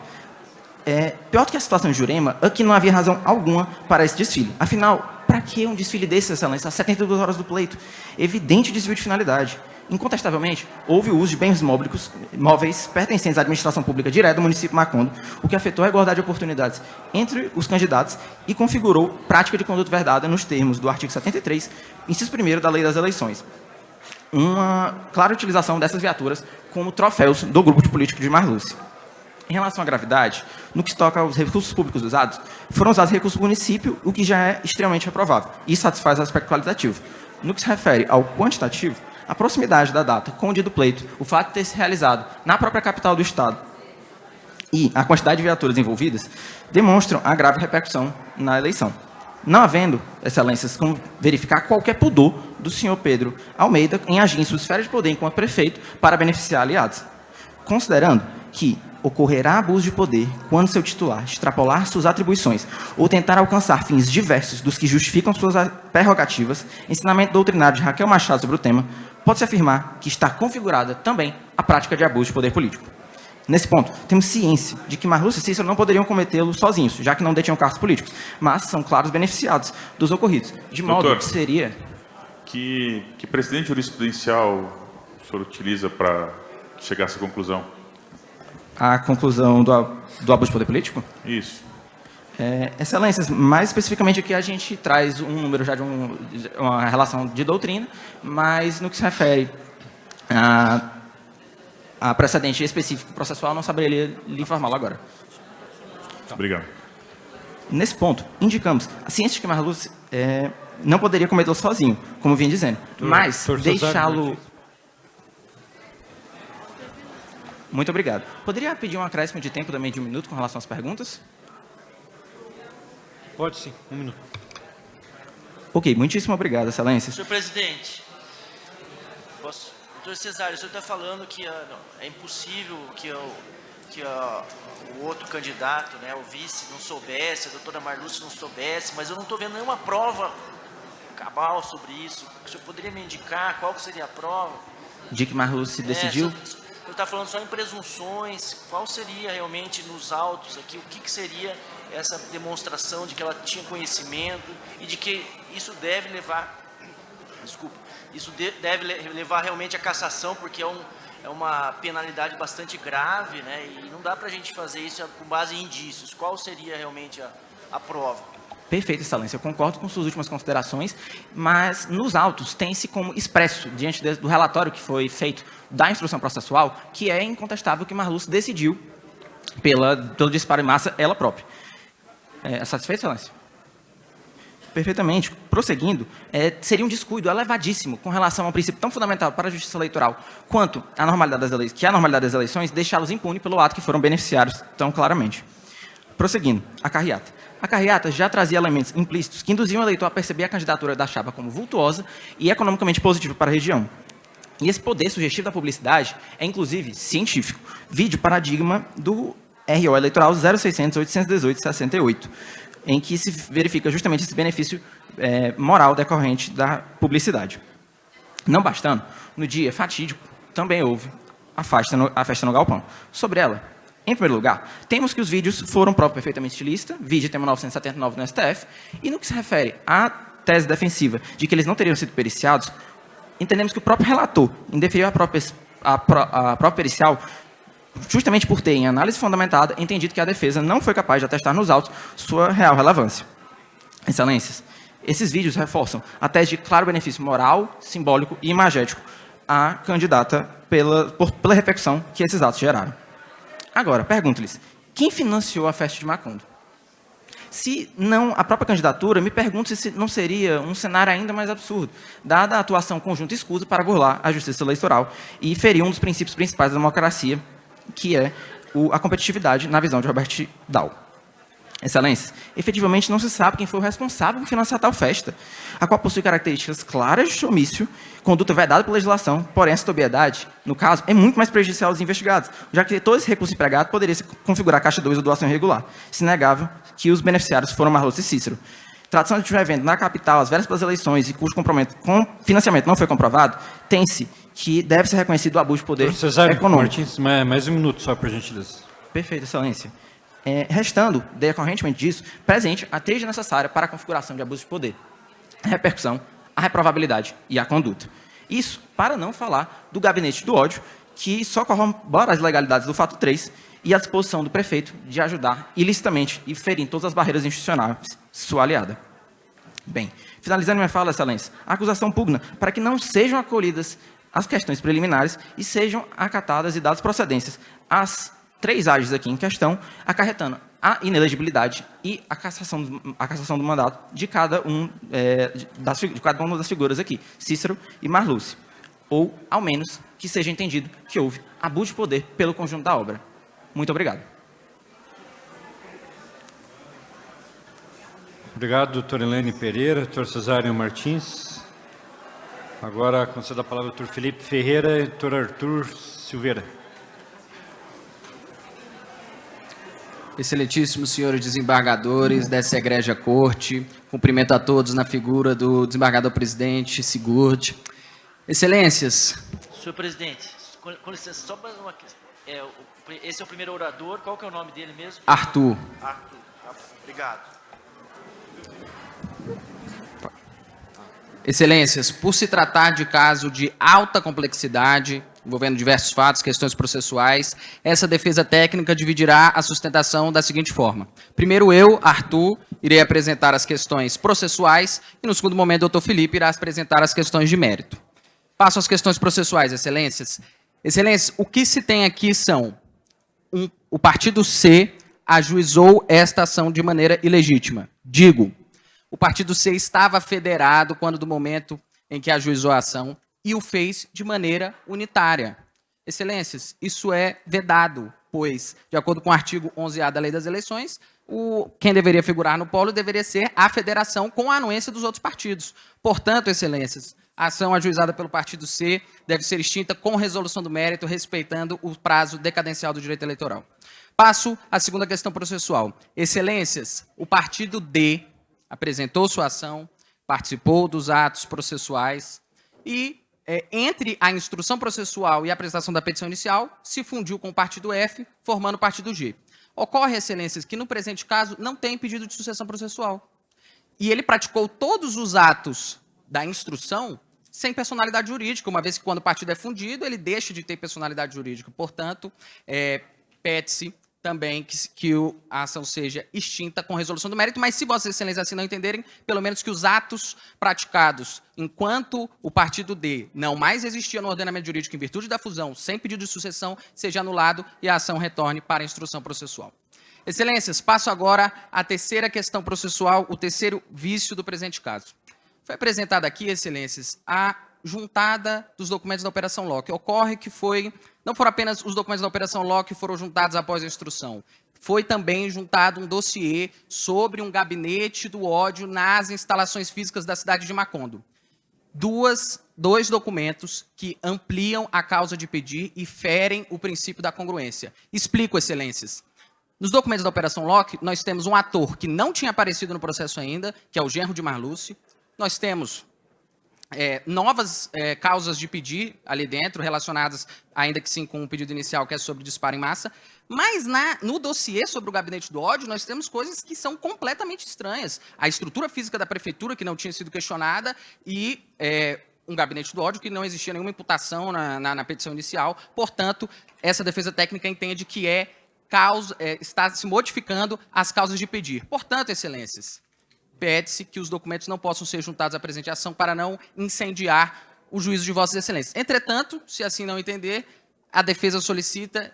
Pior do que a situação de Jurema, aqui não havia razão alguma para esse desfile. Afinal, para que um desfile desse, excelência, às 72 horas do pleito? Evidente desvio de finalidade. Incontestavelmente, houve o uso de bens móveis pertencentes à administração pública direta do município de Macondo, o que afetou a igualdade de oportunidades entre os candidatos e configurou prática de conduta vedada nos termos do artigo 73, inciso 1º da Lei das Eleições. Uma clara utilização dessas viaturas como troféus do grupo de político de Marluce. Em relação à gravidade, no que se toca aos recursos públicos usados, foram usados recursos do município, o que já é extremamente reprovável e satisfaz o aspecto qualitativo. No que se refere ao quantitativo, a proximidade da data com o dia do pleito, o fato de ter se realizado na própria capital do Estado e a quantidade de viaturas envolvidas demonstram a grave repercussão na eleição. Não havendo, excelências, como verificar qualquer pudor do senhor Pedro Almeida em agir em sua esfera de poder enquanto prefeito para beneficiar aliados. Considerando que ocorrerá abuso de poder quando seu titular extrapolar suas atribuições ou tentar alcançar fins diversos dos que justificam suas prerrogativas, ensinamento doutrinário de Raquel Machado sobre o tema, pode-se afirmar que está configurada também a prática de abuso de poder político. Nesse ponto, temos ciência de que Marluce e Cícero não poderiam cometê-lo sozinhos, já que não detinham cargos políticos, mas são claros beneficiados dos ocorridos, de modo Doutor, que seria... Que precedente jurisprudencial o senhor utiliza para chegar a essa conclusão? A conclusão do abuso de poder político? Isso. Excelências, mais especificamente aqui a gente traz um número já de uma relação de doutrina, mas no que se refere a precedente específico processual, não saberia lhe informá-lo agora. Obrigado. Nesse ponto, indicamos a ciência de que Marluce não poderia cometê-lo sozinho, como vim dizendo, mas deixá-lo... Muito obrigado. Poderia pedir um acréscimo de tempo também de 1 minuto com relação às perguntas? Pode sim, 1 minuto. Ok, muitíssimo obrigado, excelência. Senhor presidente, posso? Doutor Cesário, o senhor está falando que é impossível que o outro candidato, né, o vice, não soubesse, a doutora Marluce não soubesse, mas eu não estou vendo nenhuma prova cabal sobre isso. O senhor poderia me indicar qual que seria a prova? De que Marluce decidiu? O senhor está falando só em presunções, qual seria realmente nos autos aqui, o que seria essa demonstração de que ela tinha conhecimento e de que isso deve levar, deve levar realmente à cassação, porque é uma penalidade bastante grave, né? E não dá para a gente fazer isso com base em indícios. Qual seria realmente a prova? Perfeito, excelência. Eu concordo com suas últimas considerações, mas nos autos tem-se como expresso, diante do relatório que foi feito da instrução processual, que é incontestável que Marluce decidiu pelo disparo em massa ela própria. É satisfeito, excelência? Perfeitamente. Prosseguindo, seria um descuido elevadíssimo com relação a um princípio tão fundamental para a justiça eleitoral quanto a normalidade das eleições, que é a normalidade das eleições, deixá-los impunes pelo ato que foram beneficiários tão claramente. Prosseguindo, a carreata. A carreata já trazia elementos implícitos que induziam o eleitor a perceber a candidatura da chapa como vultuosa e economicamente positiva para a região. E esse poder sugestivo da publicidade é, inclusive, científico. Vide o paradigma do RO eleitoral 0600-818-68, em que se verifica justamente esse benefício moral decorrente da publicidade. Não bastando, no dia fatídico, também houve a festa no galpão. Sobre ela, em primeiro lugar, temos que os vídeos foram prova perfeitamente ilícita, vídeo tema 979 no STF, e no que se refere à tese defensiva de que eles não teriam sido periciados, entendemos que o próprio relator indeferiu a prova pericial justamente por ter, em análise fundamentada, entendido que a defesa não foi capaz de atestar nos autos sua real relevância. Excelências, esses vídeos reforçam a tese de claro benefício moral, simbólico e imagético à candidata pela repercussão que esses atos geraram. Agora, pergunto-lhes, quem financiou a festa de Macondo? Se não a própria candidatura, me pergunto se não seria um cenário ainda mais absurdo, dada a atuação conjunta e escusa para burlar a justiça eleitoral e ferir um dos princípios principais da democracia, que é a competitividade na visão de Robert Dahl. Excelências, efetivamente não se sabe quem foi o responsável por financiar tal festa, a qual possui características claras de showmício, conduta vedada pela legislação, porém essa sobriedade, no caso, é muito mais prejudicial aos investigados, já que todo esse recurso empregado poderia se configurar caixa 2 ou doação irregular, se negável que os beneficiários foram Marluce e Cícero. Tratação de um evento na capital, às vésperas das eleições, e cujo financiamento não foi comprovado, tem-se que deve ser reconhecido o abuso de poder econômico. Martins, mais 1 minuto só, por gentileza. Perfeito, excelência. Restando, decorrentemente disso, presente a trilha necessária para a configuração de abuso de poder, a repercussão, a reprovabilidade e a conduta. Isso para não falar do gabinete do ódio, que só corrobora as ilegalidades do fato 3 e a disposição do prefeito de ajudar ilicitamente e ferir todas as barreiras institucionais sua aliada. Bem, finalizando minha fala, excelência, a acusação pugna para que não sejam acolhidas as questões preliminares e sejam acatadas e dadas procedências às 3 áreas aqui em questão, acarretando a inelegibilidade e a cassação do mandato de cada uma das figuras aqui, Cícero e Marluce. Ou, ao menos, que seja entendido que houve abuso de poder pelo conjunto da obra. Muito obrigado. Obrigado, doutor Helene Pereira, doutor Cesário Martins. Agora, concedo a palavra ao doutor Felipe Ferreira e doutor Arthur Silveira. Excelentíssimos senhores desembargadores dessa egrégia corte, cumprimento a todos na figura do desembargador-presidente Sigurd. Excelências. Senhor presidente, com licença, só mais uma questão. Esse é o primeiro orador, qual que é o nome dele mesmo? Arthur. Arthur, obrigado. Excelências, por se tratar de caso de alta complexidade, envolvendo diversos fatos, questões processuais, essa defesa técnica dividirá a sustentação da seguinte forma. Primeiro eu, Arthur, irei apresentar as questões processuais e no segundo momento o doutor Felipe irá apresentar as questões de mérito. Passo às questões processuais, excelências. Excelências, o que se tem aqui são, o partido C ajuizou esta ação de maneira ilegítima. Digo, o partido C estava federado quando do momento em que ajuizou a ação e o fez de maneira unitária. Excelências, isso é vedado, pois, de acordo com o artigo 11A da Lei das Eleições, quem deveria figurar no polo deveria ser a federação com a anuência dos outros partidos. Portanto, Excelências, a ação ajuizada pelo partido C deve ser extinta com resolução do mérito, respeitando o prazo decadencial do direito eleitoral. Passo à segunda questão processual. Excelências, o partido D apresentou sua ação, participou dos atos processuais e, entre a instrução processual e a apresentação da petição inicial, se fundiu com o partido F, formando o partido G. Ocorre, Excelências, que no presente caso não tem pedido de sucessão processual. E ele praticou todos os atos da instrução sem personalidade jurídica, uma vez que quando o partido é fundido, ele deixa de ter personalidade jurídica. Portanto, pede-se também que a ação seja extinta com resolução do mérito, mas se Vossas Excelências assim não entenderem, pelo menos que os atos praticados enquanto o partido D não mais existia no ordenamento jurídico em virtude da fusão, sem pedido de sucessão, seja anulado e a ação retorne para a instrução processual. Excelências, passo agora à terceira questão processual, o terceiro vício do presente caso. Foi apresentada aqui, Excelências, a juntada dos documentos da Operação Locke. Ocorre que não foram apenas os documentos da Operação Locke que foram juntados após a instrução. Foi também juntado um dossiê sobre um gabinete do ódio nas instalações físicas da cidade de Macondo. Dois documentos que ampliam a causa de pedir e ferem o princípio da congruência. Explico, Excelências. Nos documentos da Operação Locke, nós temos um ator que não tinha aparecido no processo ainda, que é o genro de Marluce. Nós temos novas causas de pedir ali dentro, relacionadas, ainda que sim, com o pedido inicial, que é sobre disparo em massa. Mas no dossiê sobre o gabinete do ódio, nós temos coisas que são completamente estranhas. A estrutura física da prefeitura, que não tinha sido questionada, e um gabinete do ódio que não existia nenhuma imputação na petição inicial. Portanto, essa defesa técnica entende que está se modificando as causas de pedir. Portanto, Excelências, pede-se que os documentos não possam ser juntados à presente ação para não incendiar o juízo de Vossas Excelências. Entretanto, se assim não entender, a defesa solicita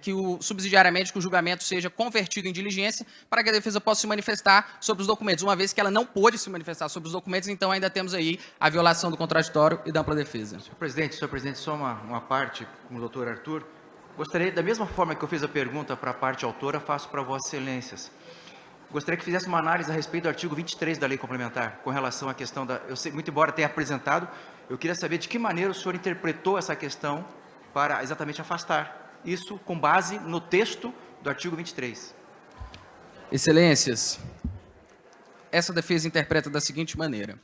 que subsidiariamente que o julgamento seja convertido em diligência para que a defesa possa se manifestar sobre os documentos, uma vez que ela não pôde se manifestar sobre os documentos, então ainda temos aí a violação do contraditório e da ampla defesa. Senhor Presidente, só uma parte com o doutor Arthur. Gostaria, da mesma forma que eu fiz a pergunta para a parte autora, faço para Vossas Excelências. Gostaria que fizesse uma análise a respeito do artigo 23 da Lei Complementar, com relação à questão da... Eu sei, muito embora tenha apresentado, eu queria saber de que maneira o senhor interpretou essa questão para exatamente afastar isso com base no texto do artigo 23. Excelências, essa defesa interpreta da seguinte maneira.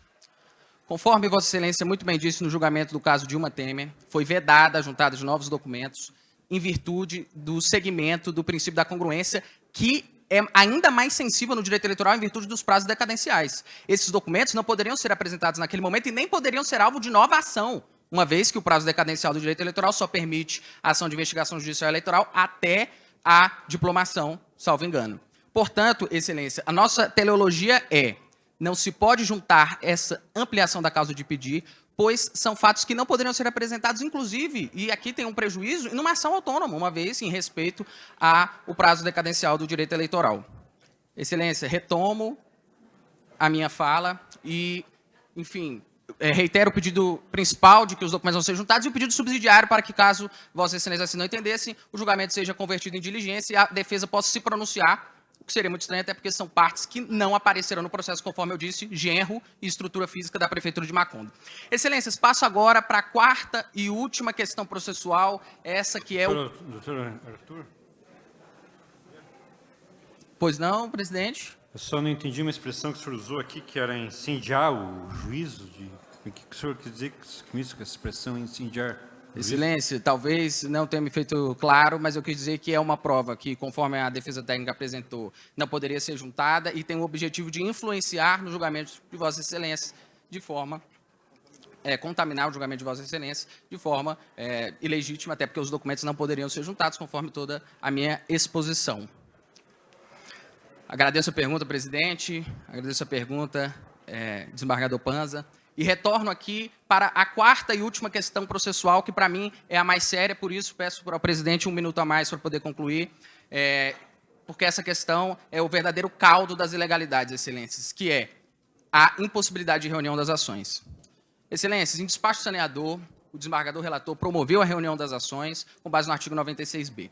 Conforme Vossa Excelência muito bem disse no julgamento do caso Dilma Temer, foi vedada a juntada de novos documentos em virtude do segmento do princípio da congruência, que é ainda mais sensível no direito eleitoral em virtude dos prazos decadenciais. Esses documentos não poderiam ser apresentados naquele momento e nem poderiam ser alvo de nova ação, uma vez que o prazo decadencial do direito eleitoral só permite a ação de investigação judicial eleitoral até a diplomação, salvo engano. Portanto, Excelência, a nossa teleologia não se pode juntar essa ampliação da causa de pedir, pois são fatos que não poderiam ser apresentados, inclusive, e aqui tem um prejuízo, numa ação autônoma, uma vez em respeito ao prazo decadencial do direito eleitoral. Excelência, retomo a minha fala e, enfim, reitero o pedido principal de que os documentos não sejam juntados e o pedido subsidiário para que, caso Vossa Excelência assim não entendesse, o julgamento seja convertido em diligência e a defesa possa se pronunciar, o que seria muito estranho, até porque são partes que não apareceram no processo, conforme eu disse, genro e estrutura física da Prefeitura de Macondo. Excelências, passo agora para a quarta e última questão processual, essa que é o... Doutor Arthur? Pois não, presidente? Eu só não entendi uma expressão que o senhor usou aqui, que era incendiar o juízo. O que o senhor quer dizer com isso, com essa expressão incendiar? Excelência, talvez não tenha me feito claro, mas eu quis dizer que é uma prova que, conforme a defesa técnica apresentou, não poderia ser juntada e tem o objetivo de influenciar no julgamento de Vossa Excelência de forma... contaminar o julgamento de Vossa Excelência de forma ilegítima, até porque os documentos não poderiam ser juntados, conforme toda a minha exposição. Agradeço a pergunta, presidente, agradeço a pergunta, desembargador Panza, e retorno aqui para a quarta e última questão processual, que para mim é a mais séria, por isso peço para o presidente 1 minuto a mais para poder concluir, porque essa questão é o verdadeiro caldo das ilegalidades, Excelências, que é a impossibilidade de reunião das ações. Excelências, em despacho saneador, o desembargador relator promoveu a reunião das ações com base no artigo 96b.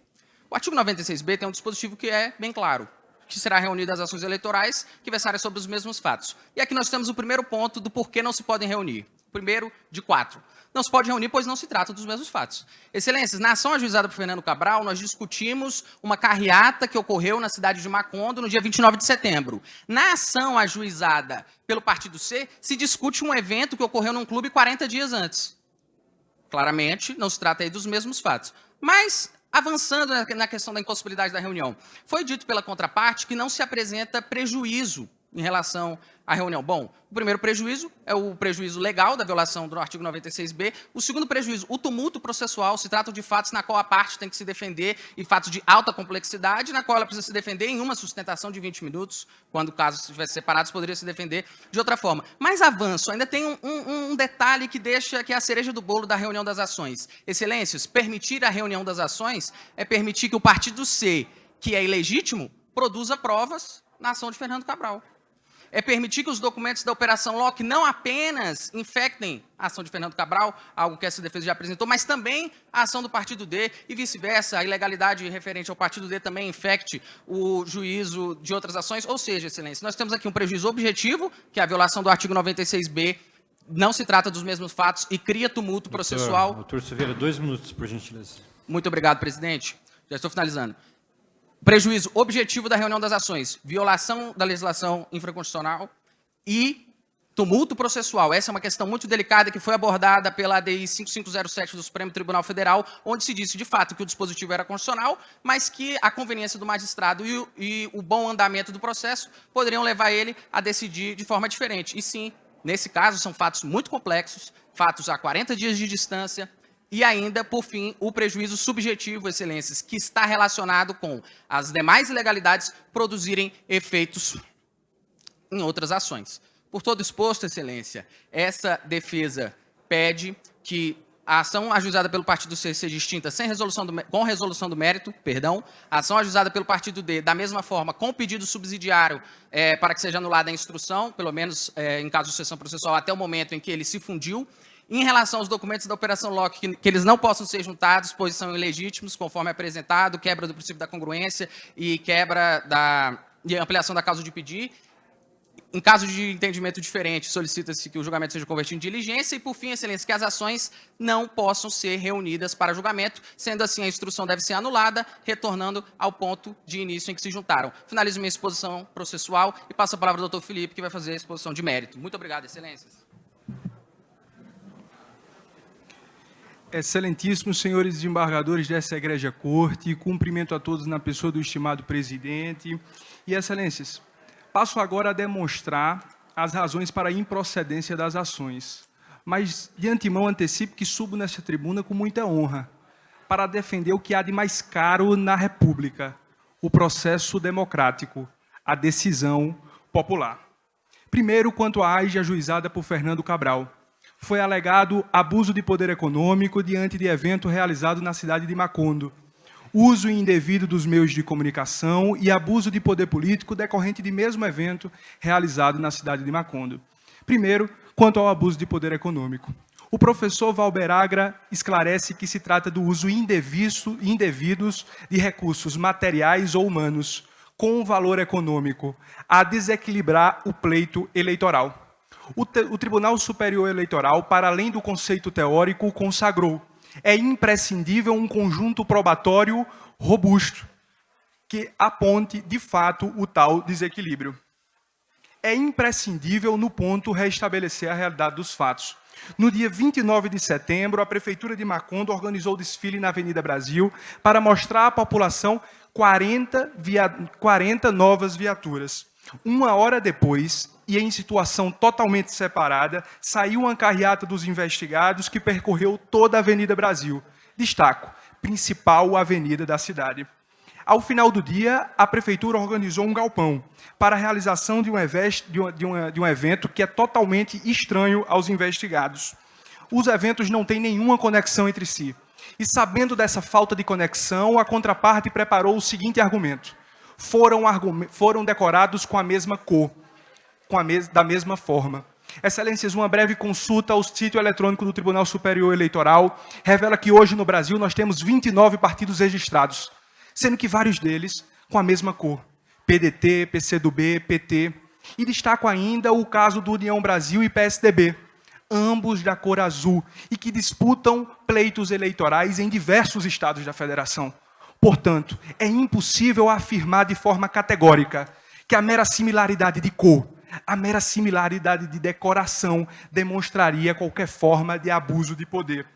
O artigo 96b tem um dispositivo que é bem claro, que será reunido as ações eleitorais que versarem sobre os mesmos fatos. E aqui nós temos o primeiro ponto do porquê não se podem reunir. O primeiro de 4. Não se pode reunir, pois não se trata dos mesmos fatos. Excelências, na ação ajuizada por Fernando Cabral, nós discutimos uma carreata que ocorreu na cidade de Macondo no dia 29 de setembro. Na ação ajuizada pelo Partido C, se discute um evento que ocorreu num clube 40 dias antes. Claramente, não se trata aí dos mesmos fatos. Mas, avançando na questão da impossibilidade da reunião, foi dito pela contraparte que não se apresenta prejuízo em relação à reunião. Bom, o primeiro prejuízo é o prejuízo legal da violação do artigo 96b. O segundo prejuízo, o tumulto processual, se trata de fatos na qual a parte tem que se defender e fatos de alta complexidade, na qual ela precisa se defender em uma sustentação de 20 minutos, quando o caso estivesse separado, poderia se defender de outra forma. Mas avanço, ainda tem um detalhe que deixa que é a cereja do bolo da reunião das ações. Excelências, permitir a reunião das ações é permitir que o Partido C, que é ilegítimo, produza provas na ação de Fernando Cabral. É permitir que os documentos da Operação Locke não apenas infectem a ação de Fernando Cabral, algo que essa defesa já apresentou, mas também a ação do Partido D e vice-versa. A ilegalidade referente ao Partido D também infecte o juízo de outras ações. Ou seja, excelência, nós temos aqui um prejuízo objetivo, que é a violação do artigo 96b, não se trata dos mesmos fatos e cria tumulto processual. Doutor Silveira, 2 minutos, por gentileza. Muito obrigado, presidente. Já estou finalizando. Prejuízo objetivo da reunião das ações, violação da legislação infraconstitucional e tumulto processual. Essa é uma questão muito delicada que foi abordada pela ADI 5507 do Supremo Tribunal Federal, onde se disse, de fato, que o dispositivo era constitucional, mas que a conveniência do magistrado e o bom andamento do processo poderiam levar ele a decidir de forma diferente. E sim, nesse caso, são fatos muito complexos, fatos a 40 dias de distância, e ainda, por fim, o prejuízo subjetivo, excelências, que está relacionado com as demais ilegalidades produzirem efeitos em outras ações. Por todo exposto, excelência, essa defesa pede que a ação ajuizada pelo Partido C seja extinta com resolução do mérito, a ação ajuizada pelo Partido D, da mesma forma, com pedido subsidiário para que seja anulada a instrução, pelo menos em caso de sucessão processual, até o momento em que ele se fundiu. Em relação aos documentos da Operação Locke, que eles não possam ser juntados, pois são ilegítimos, conforme apresentado, quebra do princípio da congruência e e ampliação da causa de pedir. Em caso de entendimento diferente, solicita-se que o julgamento seja convertido em diligência e, por fim, excelência, que as ações não possam ser reunidas para julgamento, sendo assim, a instrução deve ser anulada, retornando ao ponto de início em que se juntaram. Finalizo minha exposição processual e passo a palavra ao doutor Felipe, que vai fazer a exposição de mérito. Muito obrigado, excelências. Excelentíssimos senhores desembargadores dessa egrégia corte, cumprimento a todos na pessoa do estimado presidente. E, excelências, passo agora a demonstrar as razões para a improcedência das ações. Mas, de antemão, antecipo que subo nessa tribuna com muita honra, para defender o que há de mais caro na República, o processo democrático, a decisão popular. Primeiro, quanto à AIGE ajuizada por Fernando Cabral. Foi alegado abuso de poder econômico diante de evento realizado na cidade de Macondo, uso indevido dos meios de comunicação e abuso de poder político decorrente de mesmo evento realizado na cidade de Macondo. Primeiro, quanto ao abuso de poder econômico. O professor Valber Agra esclarece que se trata do uso indevidos de recursos materiais ou humanos com valor econômico, a desequilibrar o pleito eleitoral. O Tribunal Superior Eleitoral, para além do conceito teórico, consagrou: é imprescindível um conjunto probatório robusto que aponte, de fato, o tal desequilíbrio. É imprescindível, no ponto, restabelecer a realidade dos fatos. No dia 29 de setembro, a Prefeitura de Macondo organizou desfile na Avenida Brasil para mostrar à população 40 novas viaturas. Uma hora depois, e em situação totalmente separada, saiu uma carreata dos investigados que percorreu toda a Avenida Brasil. Destaco, principal avenida da cidade. Ao final do dia, a Prefeitura organizou um galpão para a realização de um evento que é totalmente estranho aos investigados. Os eventos não têm nenhuma conexão entre si. E sabendo dessa falta de conexão, a contraparte preparou o seguinte argumento: foram decorados com a mesma cor, da mesma forma. Excelências, uma breve consulta ao sítio eletrônico do Tribunal Superior Eleitoral revela que hoje no Brasil nós temos 29 partidos registrados, sendo que vários deles com a mesma cor, PDT, PCdoB, PT. E destaco ainda o caso do União Brasil e PSDB, ambos da cor azul, e que disputam pleitos eleitorais em diversos estados da federação. Portanto, é impossível afirmar de forma categórica que a mera similaridade de cor, a mera similaridade de decoração demonstraria qualquer forma de abuso de poder.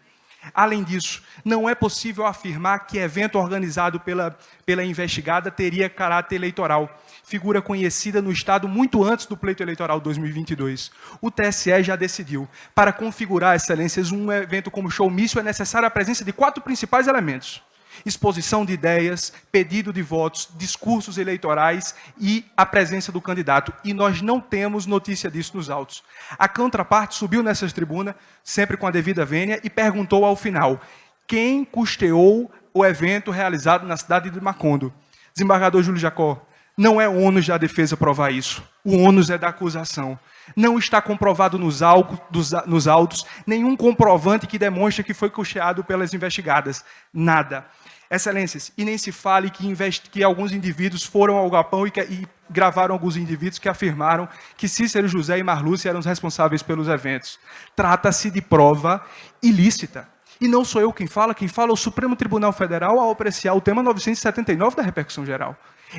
Além disso, não é possível afirmar que evento organizado pela investigada teria caráter eleitoral, figura conhecida no Estado muito antes do pleito eleitoral 2022. O TSE já decidiu. Para configurar, Excelências, um evento como showmício é necessária a presença de 4 principais elementos: exposição de ideias, pedido de votos, discursos eleitorais e a presença do candidato. E nós não temos notícia disso nos autos. A contraparte subiu nessa tribuna, sempre com a devida vênia, e perguntou ao final: quem custeou o evento realizado na cidade de Macondo? Desembargador Júlio Jacó, não é ônus da defesa provar isso. O ônus é da acusação. Não está comprovado nos autos nenhum comprovante que demonstre que foi custeado pelas investigadas. Nada. Excelências, e nem se fale que alguns indivíduos foram ao galpão e gravaram alguns indivíduos que afirmaram que Cícero José e Marluce eram os responsáveis pelos eventos. Trata-se de prova ilícita. E não sou eu quem fala é o Supremo Tribunal Federal ao apreciar o tema 979 da repercussão geral.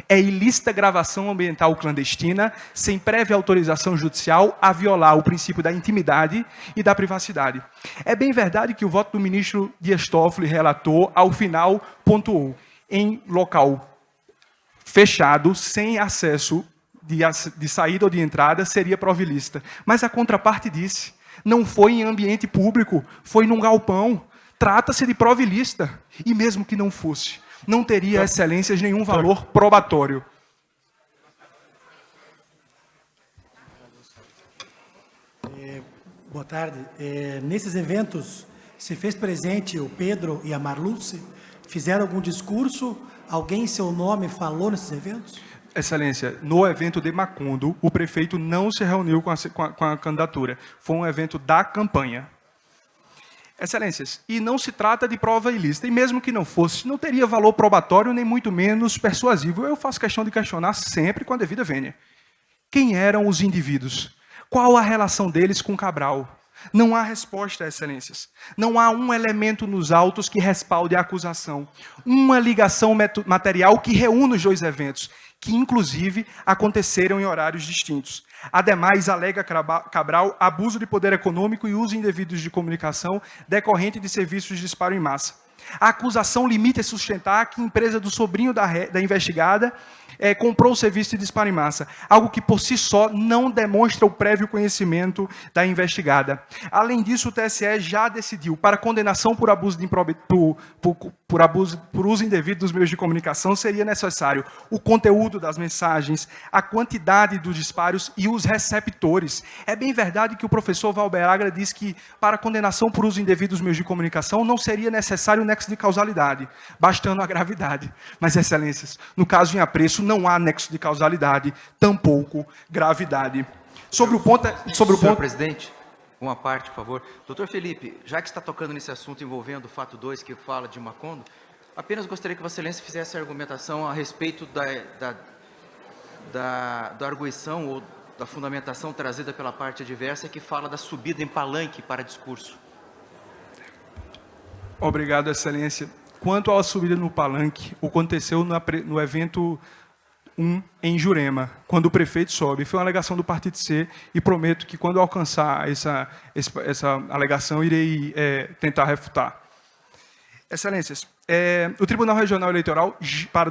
É ilícita gravação ambiental clandestina, sem prévia autorização judicial, a violar o princípio da intimidade e da privacidade. É bem verdade que o voto do ministro Dias Toffoli, relator, ao final pontuou: em local fechado, sem acesso de saída ou de entrada, seria prova ilícita. Mas a contraparte disse: não foi em ambiente público, foi num galpão. Trata-se de prova ilícita. E mesmo que não fosse, não teria, Excelências, nenhum valor probatório. Boa tarde. Nesses eventos, se fez presente o Pedro e a Marluce? Fizeram algum discurso? Alguém em seu nome falou nesses eventos? Excelência, no evento de Macondo, o prefeito não se reuniu com a candidatura. Foi um evento da campanha. Excelências, e não se trata de prova ilícita, e mesmo que não fosse, não teria valor probatório, nem muito menos persuasivo. Eu faço questão de questionar sempre com a devida vênia. Quem eram os indivíduos? Qual a relação deles com Cabral? Não há resposta, Excelências. Não há um elemento nos autos que respalde a acusação. Uma ligação material que reúna os dois eventos, que inclusive aconteceram em horários distintos. Ademais, alega Cabral abuso de poder econômico e uso indevido de comunicação decorrente de serviços de disparo em massa. A acusação limita a sustentar que a empresa do sobrinho da investigada comprou o serviço de disparo em massa, algo que por si só não demonstra o prévio conhecimento da investigada. Além disso, o TSE já decidiu, para condenação por abuso por uso indevido dos meios de comunicação, seria necessário o conteúdo das mensagens, a quantidade dos disparos e os receptores. É bem verdade que o professor Valber Agra diz que, para condenação por uso indevido dos meios de comunicação, não seria necessário o nexo de causalidade, bastando a gravidade. Mas, Excelências, no caso em apreço, não há nexo de causalidade, tampouco gravidade. Sobre o ponto... Senhor presidente, uma parte, por favor. Doutor Felipe, já que está tocando nesse assunto envolvendo o fato 2, que fala de Macondo, apenas gostaria que Vossa Excelência fizesse a argumentação a respeito da arguição ou da fundamentação trazida pela parte adversa, que fala da subida em palanque para discurso. Obrigado, Excelência. Quanto à subida no palanque, aconteceu no evento 1 em Jurema, quando o prefeito sobe. Foi uma alegação do Partido C e prometo que, quando alcançar essa alegação, irei tentar refutar. Excelências, o Tribunal Regional Eleitoral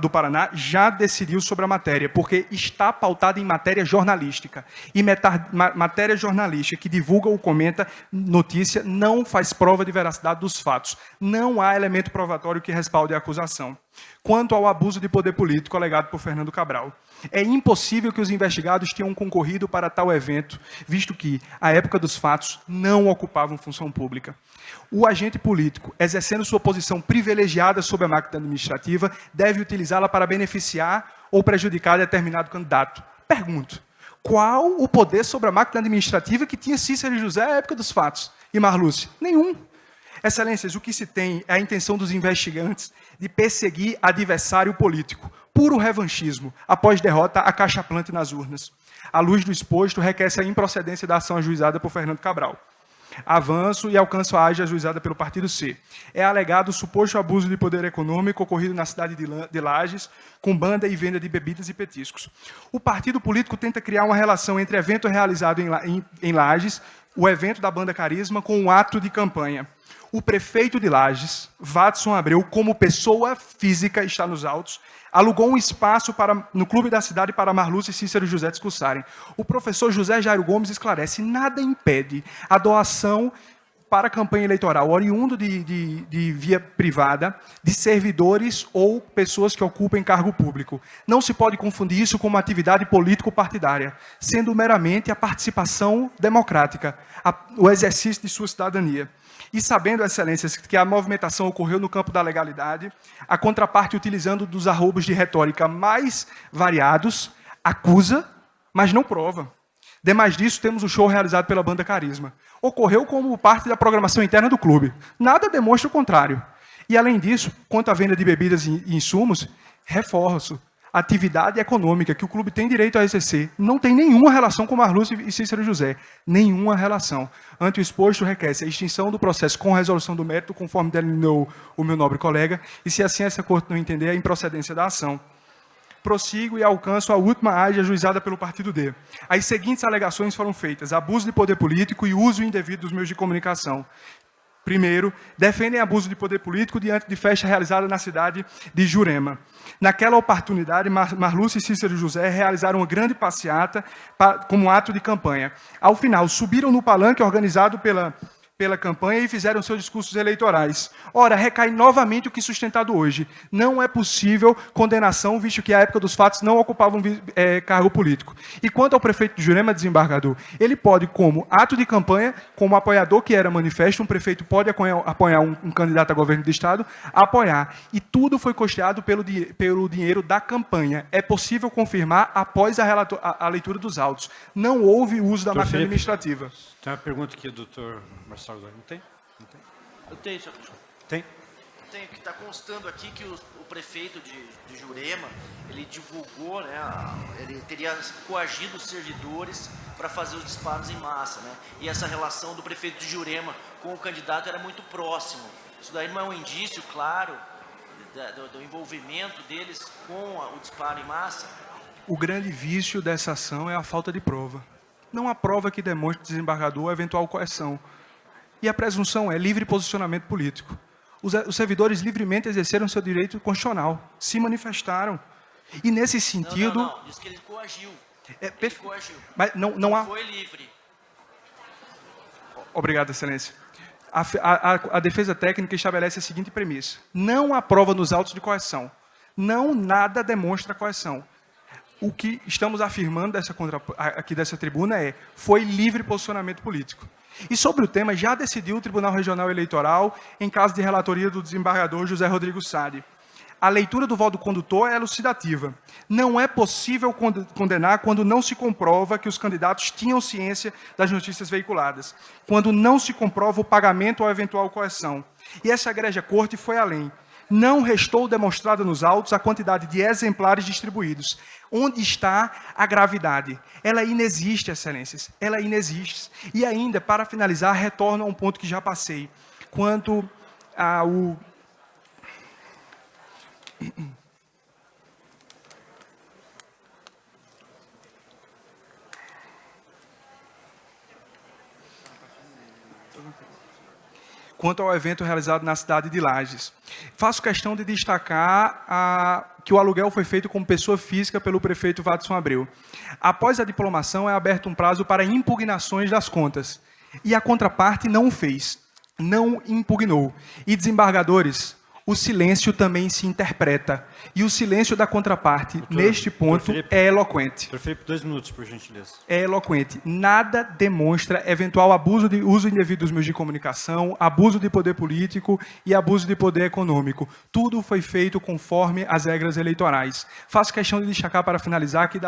do Paraná já decidiu sobre a matéria, porque está pautada em matéria jornalística. E matéria jornalística que divulga ou comenta notícia não faz prova de veracidade dos fatos. Não há elemento probatório que respalde a acusação. Quanto ao abuso de poder político alegado por Fernando Cabral, é impossível que os investigados tenham concorrido para tal evento, visto que, à época dos fatos, não ocupavam função pública. O agente político, exercendo sua posição privilegiada sobre a máquina administrativa, deve utilizá-la para beneficiar ou prejudicar determinado candidato. Pergunto, Qual o poder sobre a máquina administrativa que tinha Cícero José à época dos fatos? E Marluce? Nenhum. Excelências, o que se tem é a intenção dos investigantes de perseguir adversário político. Puro revanchismo, após derrota acachaplante nas urnas. À luz do exposto, requer-se a improcedência da ação ajuizada por Fernando Cabral. Avanço e alcanço a age ajuizada pelo Partido C. É alegado o suposto abuso de poder econômico ocorrido na cidade de Lages, com banda e venda de bebidas e petiscos. O partido político tenta criar uma relação entre evento realizado em Lages, o evento da banda Carisma, com o ato de campanha. O prefeito de Lages, Watson Abreu, como pessoa física, está nos autos, alugou um espaço no clube da cidade para Marluce e Cícero José discursarem. O professor José Jairo Gomes esclarece: nada impede a doação para a campanha eleitoral, oriundo de via privada, de servidores ou pessoas que ocupem cargo público. Não se pode confundir isso com uma atividade político-partidária, sendo meramente a participação democrática, o exercício de sua cidadania. E sabendo, excelências, que a movimentação ocorreu no campo da legalidade, a contraparte, utilizando dos arroubos de retórica mais variados, acusa, mas não prova. Demais disso, temos o show realizado pela banda Carisma. Ocorreu como parte da programação interna do clube. Nada demonstra o contrário. E, além disso, quanto à venda de bebidas e insumos, reforço. A atividade econômica que o clube tem direito a exercer não tem nenhuma relação com Marluce e Cícero José. Nenhuma relação. Ante o exposto, requer-se a extinção do processo com resolução do mérito, conforme determinou o meu nobre colega, e, se assim essa corte não entender, a improcedência da ação. Prossigo e alcanço a última age ajuizada pelo Partido D. As seguintes alegações foram feitas: abuso de poder político e uso indevido dos meios de comunicação. Primeiro, defendem abuso de poder político diante de festa realizada na cidade de Jurema. Naquela oportunidade, Marluce e Cícero José realizaram uma grande passeata como ato de campanha. Ao final, subiram no palanque organizado pela campanha e fizeram seus discursos eleitorais. Ora, recai novamente o que sustentado hoje. Não é possível condenação, visto que à época dos fatos não ocupavam cargo político. E quanto ao prefeito de Jurema, desembargador, ele pode, como ato de campanha, como apoiador que era manifesto, um prefeito pode apoiar um candidato a governo do Estado, apoiar. E tudo foi custeado pelo dinheiro da campanha. É possível confirmar após a leitura dos autos. Não houve uso da máquina administrativa. Tem uma pergunta aqui, doutor Marcelo. Não tem? Não tem? Eu tenho, senhor. Tem? Tenho, que está constando aqui que o prefeito de Jurema, ele divulgou, né, ele teria coagido os servidores para fazer os disparos em massa, né? E essa relação do prefeito de Jurema com o candidato era muito próximo. Isso daí não é um indício, claro, do envolvimento deles com o disparo em massa? O grande vício dessa ação é a falta de prova. Não há prova que demonstre desembargador a eventual coerção. E a presunção é livre posicionamento político. Os servidores livremente exerceram seu direito constitucional, se manifestaram. E nesse sentido... Não, diz que ele coagiu. Ele coagiu. Mas não há... Foi livre. Obrigado, excelência. A defesa técnica estabelece a seguinte premissa: não há prova nos autos de coerção. Nada demonstra coerção. O que estamos afirmando aqui dessa tribuna foi livre posicionamento político. E sobre o tema, já decidiu o Tribunal Regional Eleitoral em caso de relatoria do desembargador José Rodrigo Sade. A leitura do voto do condutor é elucidativa. Não é possível condenar quando não se comprova que os candidatos tinham ciência das notícias veiculadas, quando não se comprova o pagamento ou eventual coerção. E essa egrégia corte foi além. Não restou demonstrada nos autos a quantidade de exemplares distribuídos. Onde está a gravidade? Ela inexiste, excelências. Ela inexiste. E ainda, para finalizar, retorno a um ponto que já passei. Quanto ao... Quanto ao evento realizado na cidade de Lages. Faço questão de destacar que o aluguel foi feito como pessoa física pelo prefeito Watson Abreu. Após a diplomação, é aberto um prazo para impugnações das contas. E a contraparte não o fez, não impugnou. E, desembargadores, o silêncio também se interpreta. E o silêncio da contraparte, neste ponto, Felipe, é eloquente. Doutor Felipe, 2 minutos, por gentileza. É eloquente. Nada demonstra eventual abuso de uso indevido dos meios de comunicação, abuso de poder político e abuso de poder econômico. Tudo foi feito conforme as regras eleitorais. Faço questão de destacar, para finalizar, que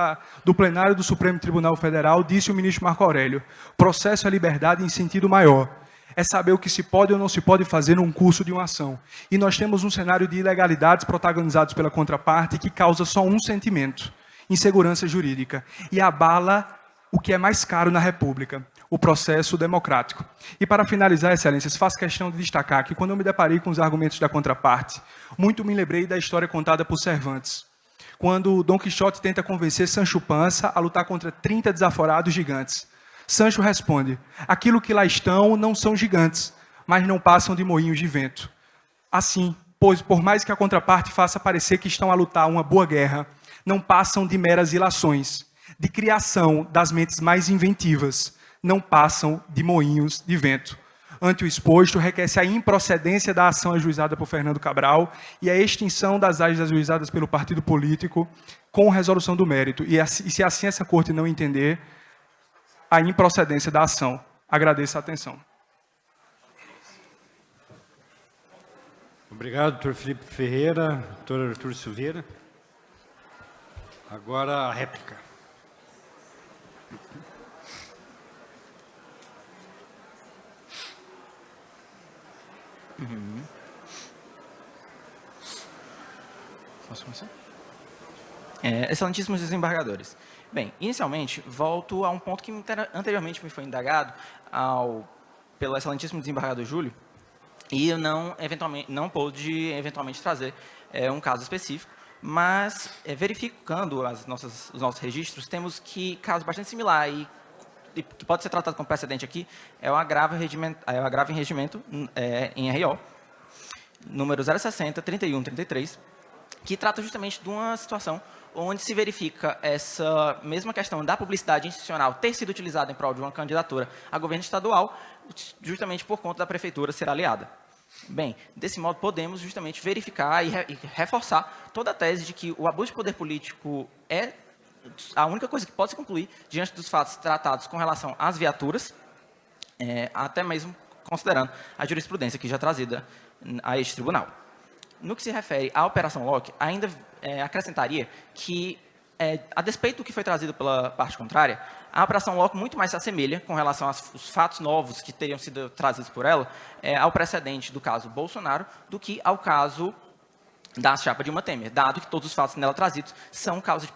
do plenário do Supremo Tribunal Federal disse o ministro Marco Aurélio: processo é liberdade em sentido maior. É saber o que se pode ou não se pode fazer num curso de uma ação. E nós temos um cenário de ilegalidades protagonizados pela contraparte que causa só um sentimento: insegurança jurídica. E abala o que é mais caro na República: o processo democrático. E para finalizar, excelências, faço questão de destacar que quando eu me deparei com os argumentos da contraparte, muito me lembrei da história contada por Cervantes, quando Dom Quixote tenta convencer Sancho Panza a lutar contra 30 desaforados gigantes. Sancho responde: aquilo que lá estão não são gigantes, mas não passam de moinhos de vento. Assim, pois por mais que a contraparte faça parecer que estão a lutar uma boa guerra, não passam de meras ilações, de criação das mentes mais inventivas, não passam de moinhos de vento. Ante o exposto, requer-se a improcedência da ação ajuizada por Fernando Cabral e a extinção das AGs ajuizadas pelo partido político com resolução do mérito. E se assim essa corte não entender, a improcedência da ação. Agradeço a atenção. Obrigado, doutor Felipe Ferreira, doutor Arthur Silveira. Agora a réplica. Posso começar? Excelentíssimos desembargadores. Bem, inicialmente, volto a um ponto que anteriormente me foi indagado pelo excelentíssimo desembargador Júlio, e eu não pude eventualmente trazer um caso específico, mas verificando os nossos registros, temos que caso bastante similar e que pode ser tratado como precedente aqui, é o agravo em regimento em RO, número 060-3133, que trata justamente de uma situação onde se verifica essa mesma questão da publicidade institucional ter sido utilizada em prol de uma candidatura a governo estadual, justamente por conta da prefeitura ser aliada. Bem, desse modo podemos justamente verificar e reforçar toda a tese de que o abuso de poder político é a única coisa que pode se concluir diante dos fatos tratados com relação às viaturas, até mesmo considerando a jurisprudência que já trazida a este tribunal. No que se refere à Operação Locke, ainda acrescentaria que, a despeito do que foi trazido pela parte contrária, a Operação Locke muito mais se assemelha, com relação aos fatos novos que teriam sido trazidos por ela, ao precedente do caso Bolsonaro, do que ao caso da chapa Dilma Temer, dado que todos os fatos nela trazidos são causa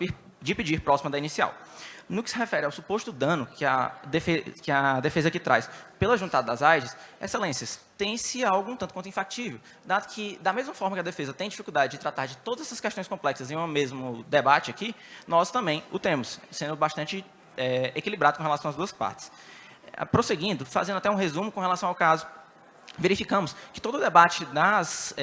de pedir próxima da inicial. No que se refere ao suposto dano que a defesa aqui traz pela juntada das AGES, excelências, tem-se algo um tanto quanto infactível, dado que, da mesma forma que a defesa tem dificuldade de tratar de todas essas questões complexas em um mesmo debate aqui, nós também o temos, sendo bastante equilibrado com relação às duas partes. Prosseguindo, fazendo até um resumo com relação ao caso, verificamos que todo o debate das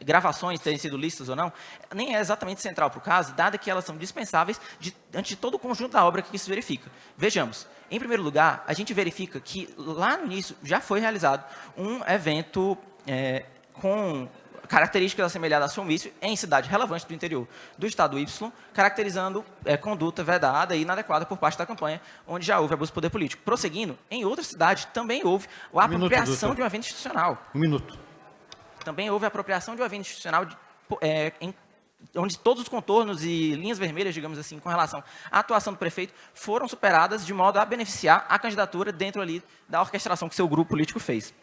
gravações terem sido listas ou não, nem é exatamente central para o caso, dado que elas são dispensáveis diante de todo o conjunto da obra que se verifica. Vejamos, em primeiro lugar, a gente verifica que lá no início já foi realizado um evento com características assemelhadas a showmício em cidade relevante do interior do estado Y, caracterizando conduta vedada e inadequada por parte da campanha, onde já houve abuso de poder político. Prosseguindo, em outra cidade também houve a apropriação de um evento institucional. Também houve a apropriação de um evento institucional onde todos os contornos e linhas vermelhas, digamos assim, com relação à atuação do prefeito, foram superadas de modo a beneficiar a candidatura dentro ali da orquestração que seu grupo político fez.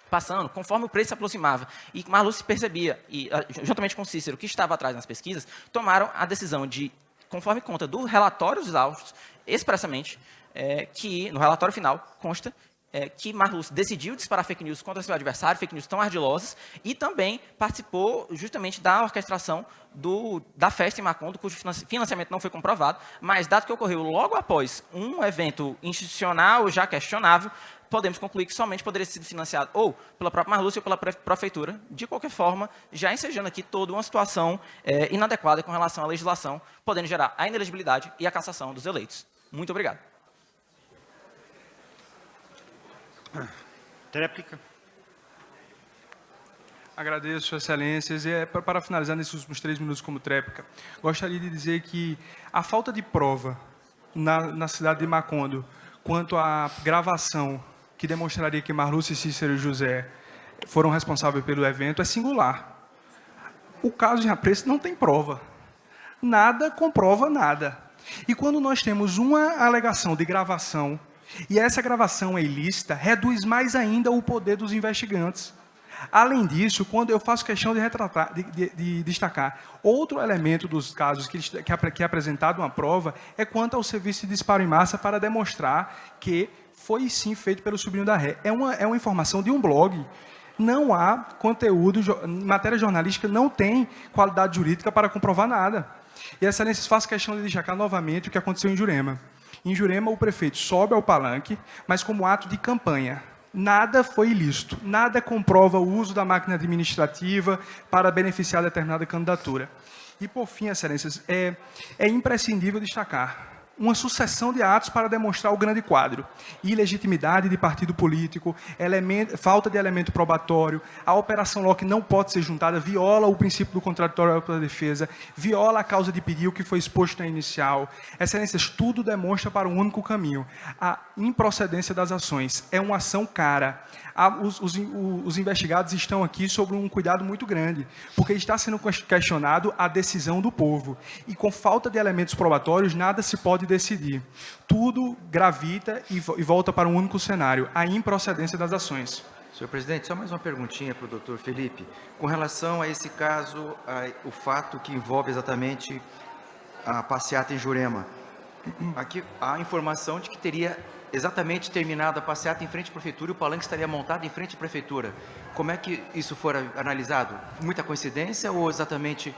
Passando, conforme o preço se aproximava e Marluce percebia, e juntamente com Cícero, que estava atrás nas pesquisas, tomaram a decisão de, conforme conta do relatório dos autos, expressamente, que no relatório final consta que Marluce decidiu disparar fake news contra seu adversário, fake news tão ardilosas, e também participou justamente da orquestração da festa em Macondo, cujo financiamento não foi comprovado, mas dado que ocorreu logo após um evento institucional já questionável, podemos concluir que somente poderia ter sido financiado ou pela própria Marluce ou pela prefeitura, de qualquer forma, já ensejando aqui toda uma situação inadequada com relação à legislação, podendo gerar a inelegibilidade e a cassação dos eleitos. Muito obrigado. Tréplica. Agradeço, excelências. E para finalizar nesses últimos 3 minutos como tréplica, gostaria de dizer que a falta de prova na cidade de Macondo quanto à gravação que demonstraria que Marluce, Cícero e José foram responsáveis pelo evento é singular. O caso de Apreço não tem prova. Nada comprova nada. E quando nós temos uma alegação de gravação, e essa gravação é ilícita, reduz mais ainda o poder dos investigantes. Além disso, quando eu faço questão de retratar, de destacar outro elemento dos casos que é apresentado uma prova, é quanto ao serviço de disparo em massa para demonstrar que foi sim feito pelo sobrinho da ré. É uma informação de um blog. Não há conteúdo, matéria jornalística não tem qualidade jurídica para comprovar nada. E, excelências, faço questão de destacar novamente o que aconteceu em Jurema. Em Jurema, o prefeito sobe ao palanque, mas como ato de campanha. Nada foi ilícito, nada comprova o uso da máquina administrativa para beneficiar determinada candidatura. E, por fim, excelências, é imprescindível destacar uma sucessão de atos para demonstrar o grande quadro. Ilegitimidade de partido político, falta de elemento probatório, a Operação Locke não pode ser juntada, viola o princípio do contraditório pela defesa, viola a causa de perigo que foi exposto na inicial. Excelências, tudo demonstra para um único caminho, a improcedência das ações. É uma ação cara. Os investigados estão aqui sob um cuidado muito grande, porque está sendo questionado a decisão do povo. E com falta de elementos probatórios, nada se pode decidir. Tudo gravita e volta para um único cenário, a improcedência das ações. Senhor presidente, só mais uma perguntinha para o doutor Felipe. Com relação a esse caso, o fato que envolve exatamente a passeata em Jurema. Aqui há a informação de que teria exatamente terminado a passeata em frente à prefeitura e o palanque estaria montado em frente à prefeitura. Como é que isso for analisado? Muita coincidência ou exatamente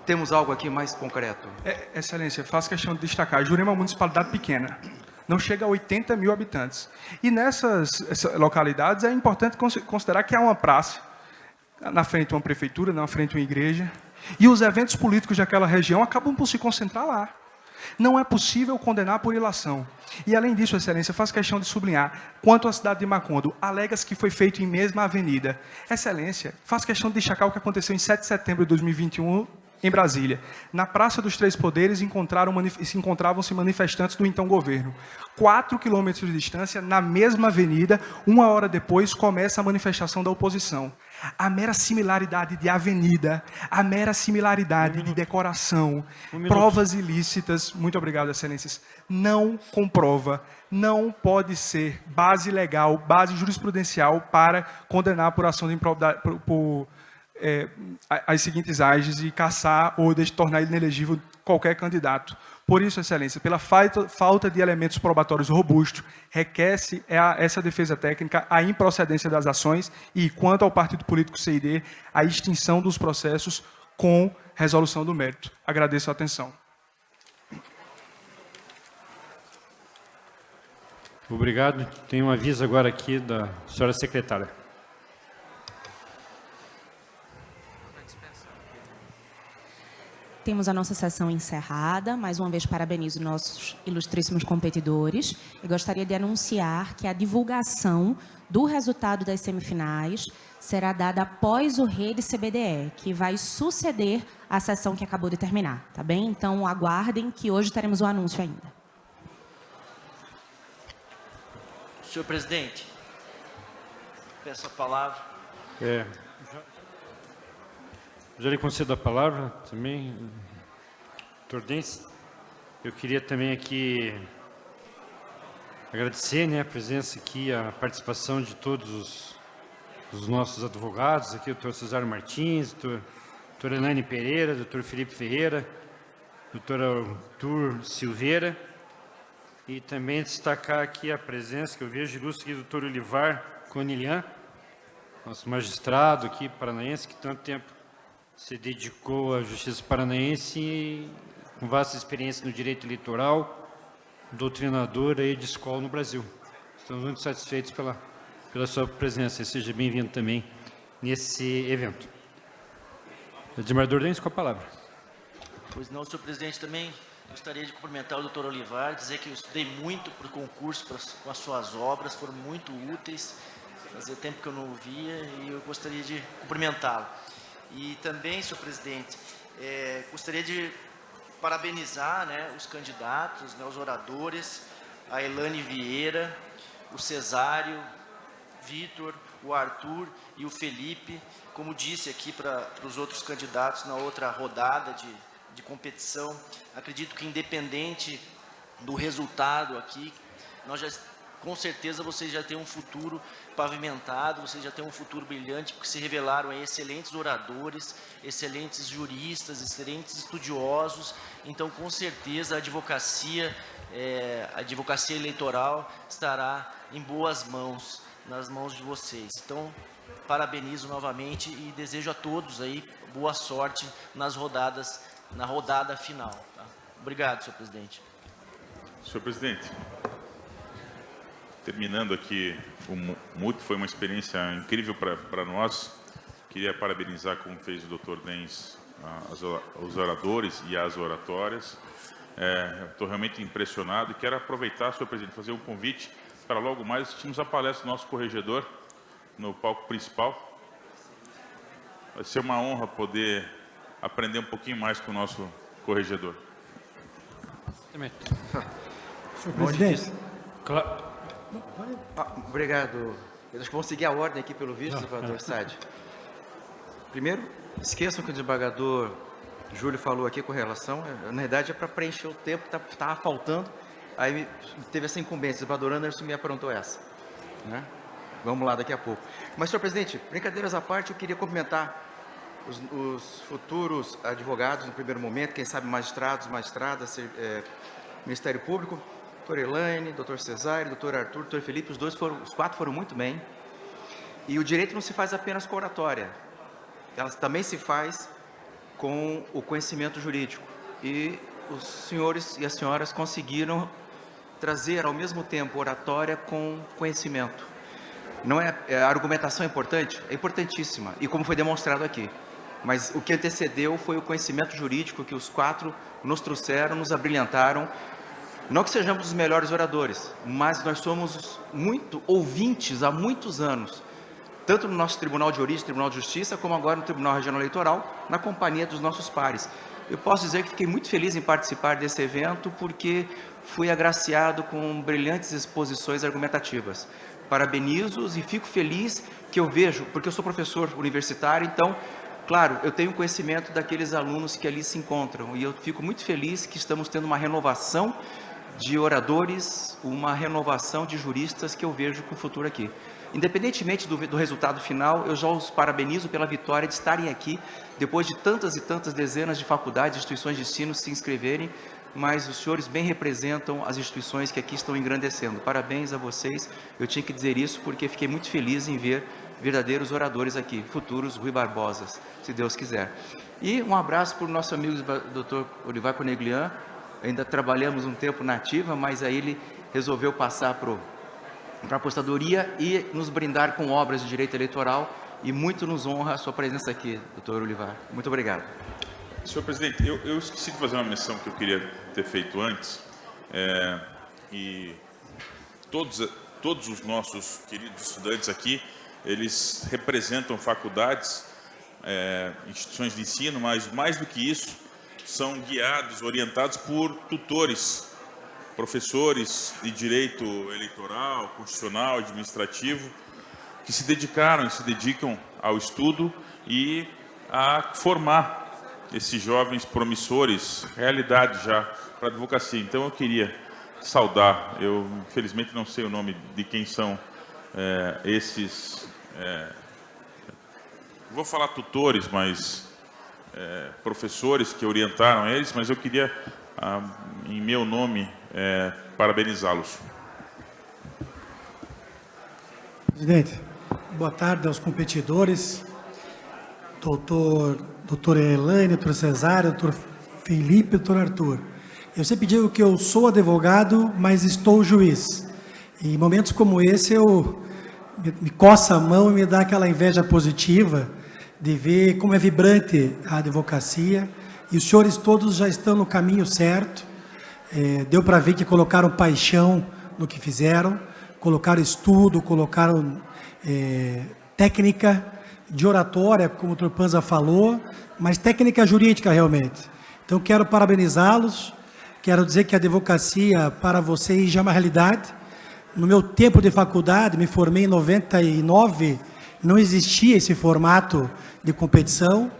temos algo aqui mais concreto? Excelência, faço questão de destacar. Jurema é uma municipalidade pequena. Não chega a 80 mil habitantes. E nessas localidades é importante considerar que há uma praça, na frente uma prefeitura, na frente uma igreja, e os eventos políticos daquela região acabam por se concentrar lá. Não é possível condenar por ilação. E, além disso, excelência, faço questão de sublinhar, quanto à cidade de Macondo, alega-se que foi feito em mesma avenida. Excelência, faço questão de destacar o que aconteceu em 7 de setembro de 2021, em Brasília. Na Praça dos Três Poderes, encontravam-se manifestantes do então governo. 4 quilômetros de distância, na mesma avenida, 1 hora depois, começa a manifestação da oposição. A mera similaridade de avenida, a mera similaridade de decoração, provas ilícitas, muito obrigado, excelências, não comprova, não pode ser base legal, base jurisprudencial para condenar por ação de improbidade, as seguintes ages e caçar ou tornar inelegível qualquer candidato. Por isso, excelência, pela falta de elementos probatórios robustos, requer-se essa defesa técnica, a improcedência das ações e, quanto ao partido político CID, a extinção dos processos com resolução do mérito. Agradeço a atenção. Obrigado. Tem um aviso agora aqui da senhora secretária. Temos a nossa sessão encerrada. Mais uma vez, parabenizo nossos ilustríssimos competidores. E gostaria de anunciar que a divulgação do resultado das semifinais será dada após o Rede CBDE, que vai suceder a sessão que acabou de terminar, tá bem? Então, aguardem que hoje teremos o anúncio ainda. Senhor presidente, peço a palavra. Já lhe concedo a palavra também, doutor Dense. Eu queria também aqui agradecer, a presença aqui, a participação de todos os nossos advogados, aqui o doutor Cesário Martins, doutor Elaine Pereira, doutor Felipe Ferreira, doutor Arthur Silveira, e também destacar aqui a presença, que eu vejo ilustre aqui, do doutor Olivar Conilhan, nosso magistrado aqui, paranaense, que tanto tempo se dedicou à Justiça Paranaense e com vasta experiência no direito eleitoral, doutrinador aí de escola no Brasil. Estamos muito satisfeitos pela sua presença e seja bem-vindo também nesse evento. Desembargador Dense, com a palavra. Pois não, senhor presidente, também gostaria de cumprimentar o doutor Olivar, dizer que eu estudei muito para o concurso, com as suas obras, foram muito úteis. Fazia tempo que eu não o via e eu gostaria de cumprimentá-lo. E também, senhor presidente, gostaria de parabenizar, né, os candidatos, né, os oradores, a Elane Vieira, o Cesário, Vitor, o Arthur e o Felipe. Como disse aqui para os outros candidatos na outra rodada de competição, acredito que independente do resultado aqui, com certeza vocês já têm um futuro pavimentado, vocês já têm um futuro brilhante, porque se revelaram aí excelentes oradores, excelentes juristas, excelentes estudiosos. Então, com certeza, a advocacia eleitoral estará em boas mãos, nas mãos de vocês. Então, parabenizo novamente e desejo a todos aí boa sorte na rodada final. Tá? Obrigado, senhor presidente. Senhor presidente, terminando aqui, o MUT foi uma experiência incrível para nós. Queria parabenizar, como fez o doutor Dens, os oradores e as oratórias. Estou realmente impressionado e quero aproveitar, senhor presidente, fazer um convite para logo mais assistirmos a palestra do nosso corregedor no palco principal. Vai ser uma honra poder aprender um pouquinho mais com o nosso corregedor. Senhor presidente. Obrigado. Acho que vamos seguir a ordem aqui, pelo visto, desembargador Sade. Primeiro, esqueçam que o desembargador Júlio falou aqui com relação, na verdade é para preencher o tempo que estava faltando, aí teve essa incumbência, o desembargador Anderson me aprontou essa. Né? Vamos lá daqui a pouco. Mas, senhor presidente, brincadeiras à parte, eu queria cumprimentar os futuros advogados no primeiro momento, quem sabe magistrados, magistradas, Ministério Público, doutor Elaine, doutor Cesário, doutor Arthur, doutor Felipe, os quatro foram muito bem. E o direito não se faz apenas com oratória, ela também se faz com o conhecimento jurídico. E os senhores e as senhoras conseguiram trazer ao mesmo tempo oratória com conhecimento. Não a argumentação é importante? É importantíssima, e como foi demonstrado aqui. Mas o que antecedeu foi o conhecimento jurídico que os quatro nos trouxeram, nos abrilhantaram. Não que sejamos os melhores oradores, mas nós somos muito ouvintes há muitos anos, tanto no nosso Tribunal de Origem, Tribunal de Justiça, como agora no Tribunal Regional Eleitoral, na companhia dos nossos pares. Eu posso dizer que fiquei muito feliz em participar desse evento, porque fui agraciado com brilhantes exposições argumentativas. Parabenizo-os e fico feliz que eu vejo, porque eu sou professor universitário, então, claro, eu tenho conhecimento daqueles alunos que ali se encontram, e eu fico muito feliz que estamos tendo uma renovação de oradores, uma renovação de juristas que eu vejo com o futuro aqui. Independentemente do resultado final, eu já os parabenizo pela vitória de estarem aqui, depois de tantas e tantas dezenas de faculdades, instituições de ensino se inscreverem, mas os senhores bem representam as instituições que aqui estão engrandecendo. Parabéns a vocês, eu tinha que dizer isso porque fiquei muito feliz em ver verdadeiros oradores aqui, futuros Rui Barbosas, se Deus quiser. E um abraço para o nosso amigo Dr. Olivar Coneglian. Ainda trabalhamos um tempo na ativa, mas aí ele resolveu passar para a apostadoria e nos brindar com obras de direito eleitoral, e muito nos honra a sua presença aqui, doutor Olivar. Muito obrigado. Senhor presidente, eu esqueci de fazer uma menção que eu queria ter feito antes, e todos os nossos queridos estudantes aqui, eles representam faculdades, instituições de ensino, mas mais do que isso, são guiados, orientados por tutores, professores de direito eleitoral, constitucional, administrativo, que se dedicaram e se dedicam ao estudo e a formar esses jovens promissores, realidade já para a advocacia. Então eu queria saudar, eu infelizmente não sei o nome de quem são esses, vou falar tutores, mas professores que orientaram eles, mas eu queria, em meu nome, parabenizá-los. Presidente, boa tarde aos competidores, doutor Elaine, doutor Cesário, doutor Felipe, doutor Arthur. Eu sempre digo que eu sou advogado, mas estou juiz. E em momentos como esse, me coça a mão e me dá aquela inveja positiva de ver como é vibrante a advocacia, e os senhores todos já estão no caminho certo. Deu para ver que colocaram paixão no que fizeram, colocaram estudo, colocaram técnica de oratória, como o Dr. Panza falou, mas técnica jurídica realmente. Então, quero parabenizá-los, quero dizer que a advocacia para vocês já é uma realidade. No meu tempo de faculdade, me formei em 99, não existia esse formato de competição,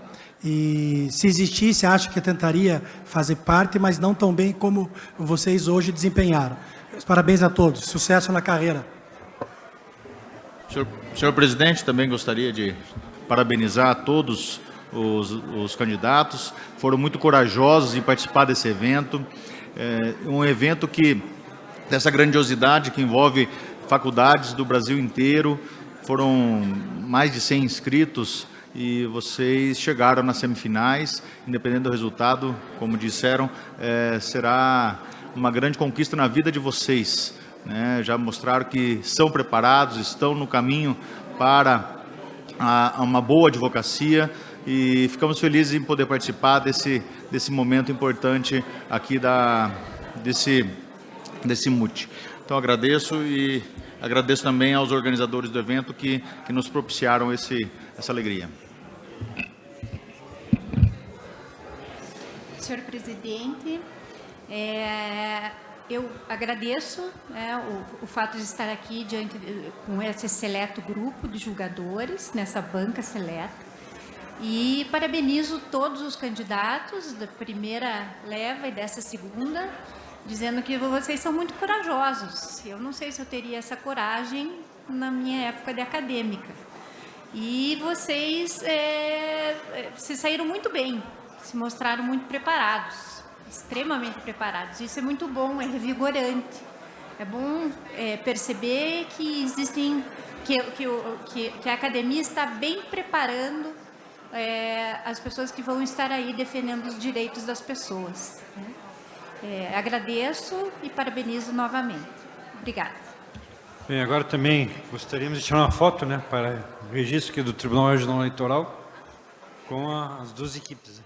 e se existisse, acho que eu tentaria fazer parte, mas não tão bem como vocês hoje desempenharam. Parabéns a todos, sucesso na carreira. Senhor presidente, também gostaria de parabenizar todos os candidatos, foram muito corajosos em participar desse evento, um evento dessa grandiosidade que envolve faculdades do Brasil inteiro, foram mais de 100 inscritos e vocês chegaram nas semifinais, independente do resultado, como disseram, será uma grande conquista na vida de vocês, né? Já mostraram que são preparados, estão no caminho para uma boa advocacia e ficamos felizes em poder participar desse momento importante aqui desse MUT. Então agradeço e agradeço também aos organizadores do evento que nos propiciaram essa alegria. Senhor presidente, eu agradeço o fato de estar aqui com esse seleto grupo de julgadores, nessa banca seleta, e parabenizo todos os candidatos da primeira leva e dessa segunda, dizendo que vocês são muito corajosos. Eu não sei se eu teria essa coragem na minha época de acadêmica. E vocês se saíram muito bem, se mostraram muito preparados, extremamente preparados. Isso é muito bom, é revigorante. É bom perceber que existem, que a academia está bem preparando as pessoas que vão estar aí defendendo os direitos das pessoas, né? Agradeço e parabenizo novamente. Obrigada. Bem, agora também gostaríamos de tirar uma foto, né, para o registro aqui do Tribunal Regional Eleitoral com as duas equipes.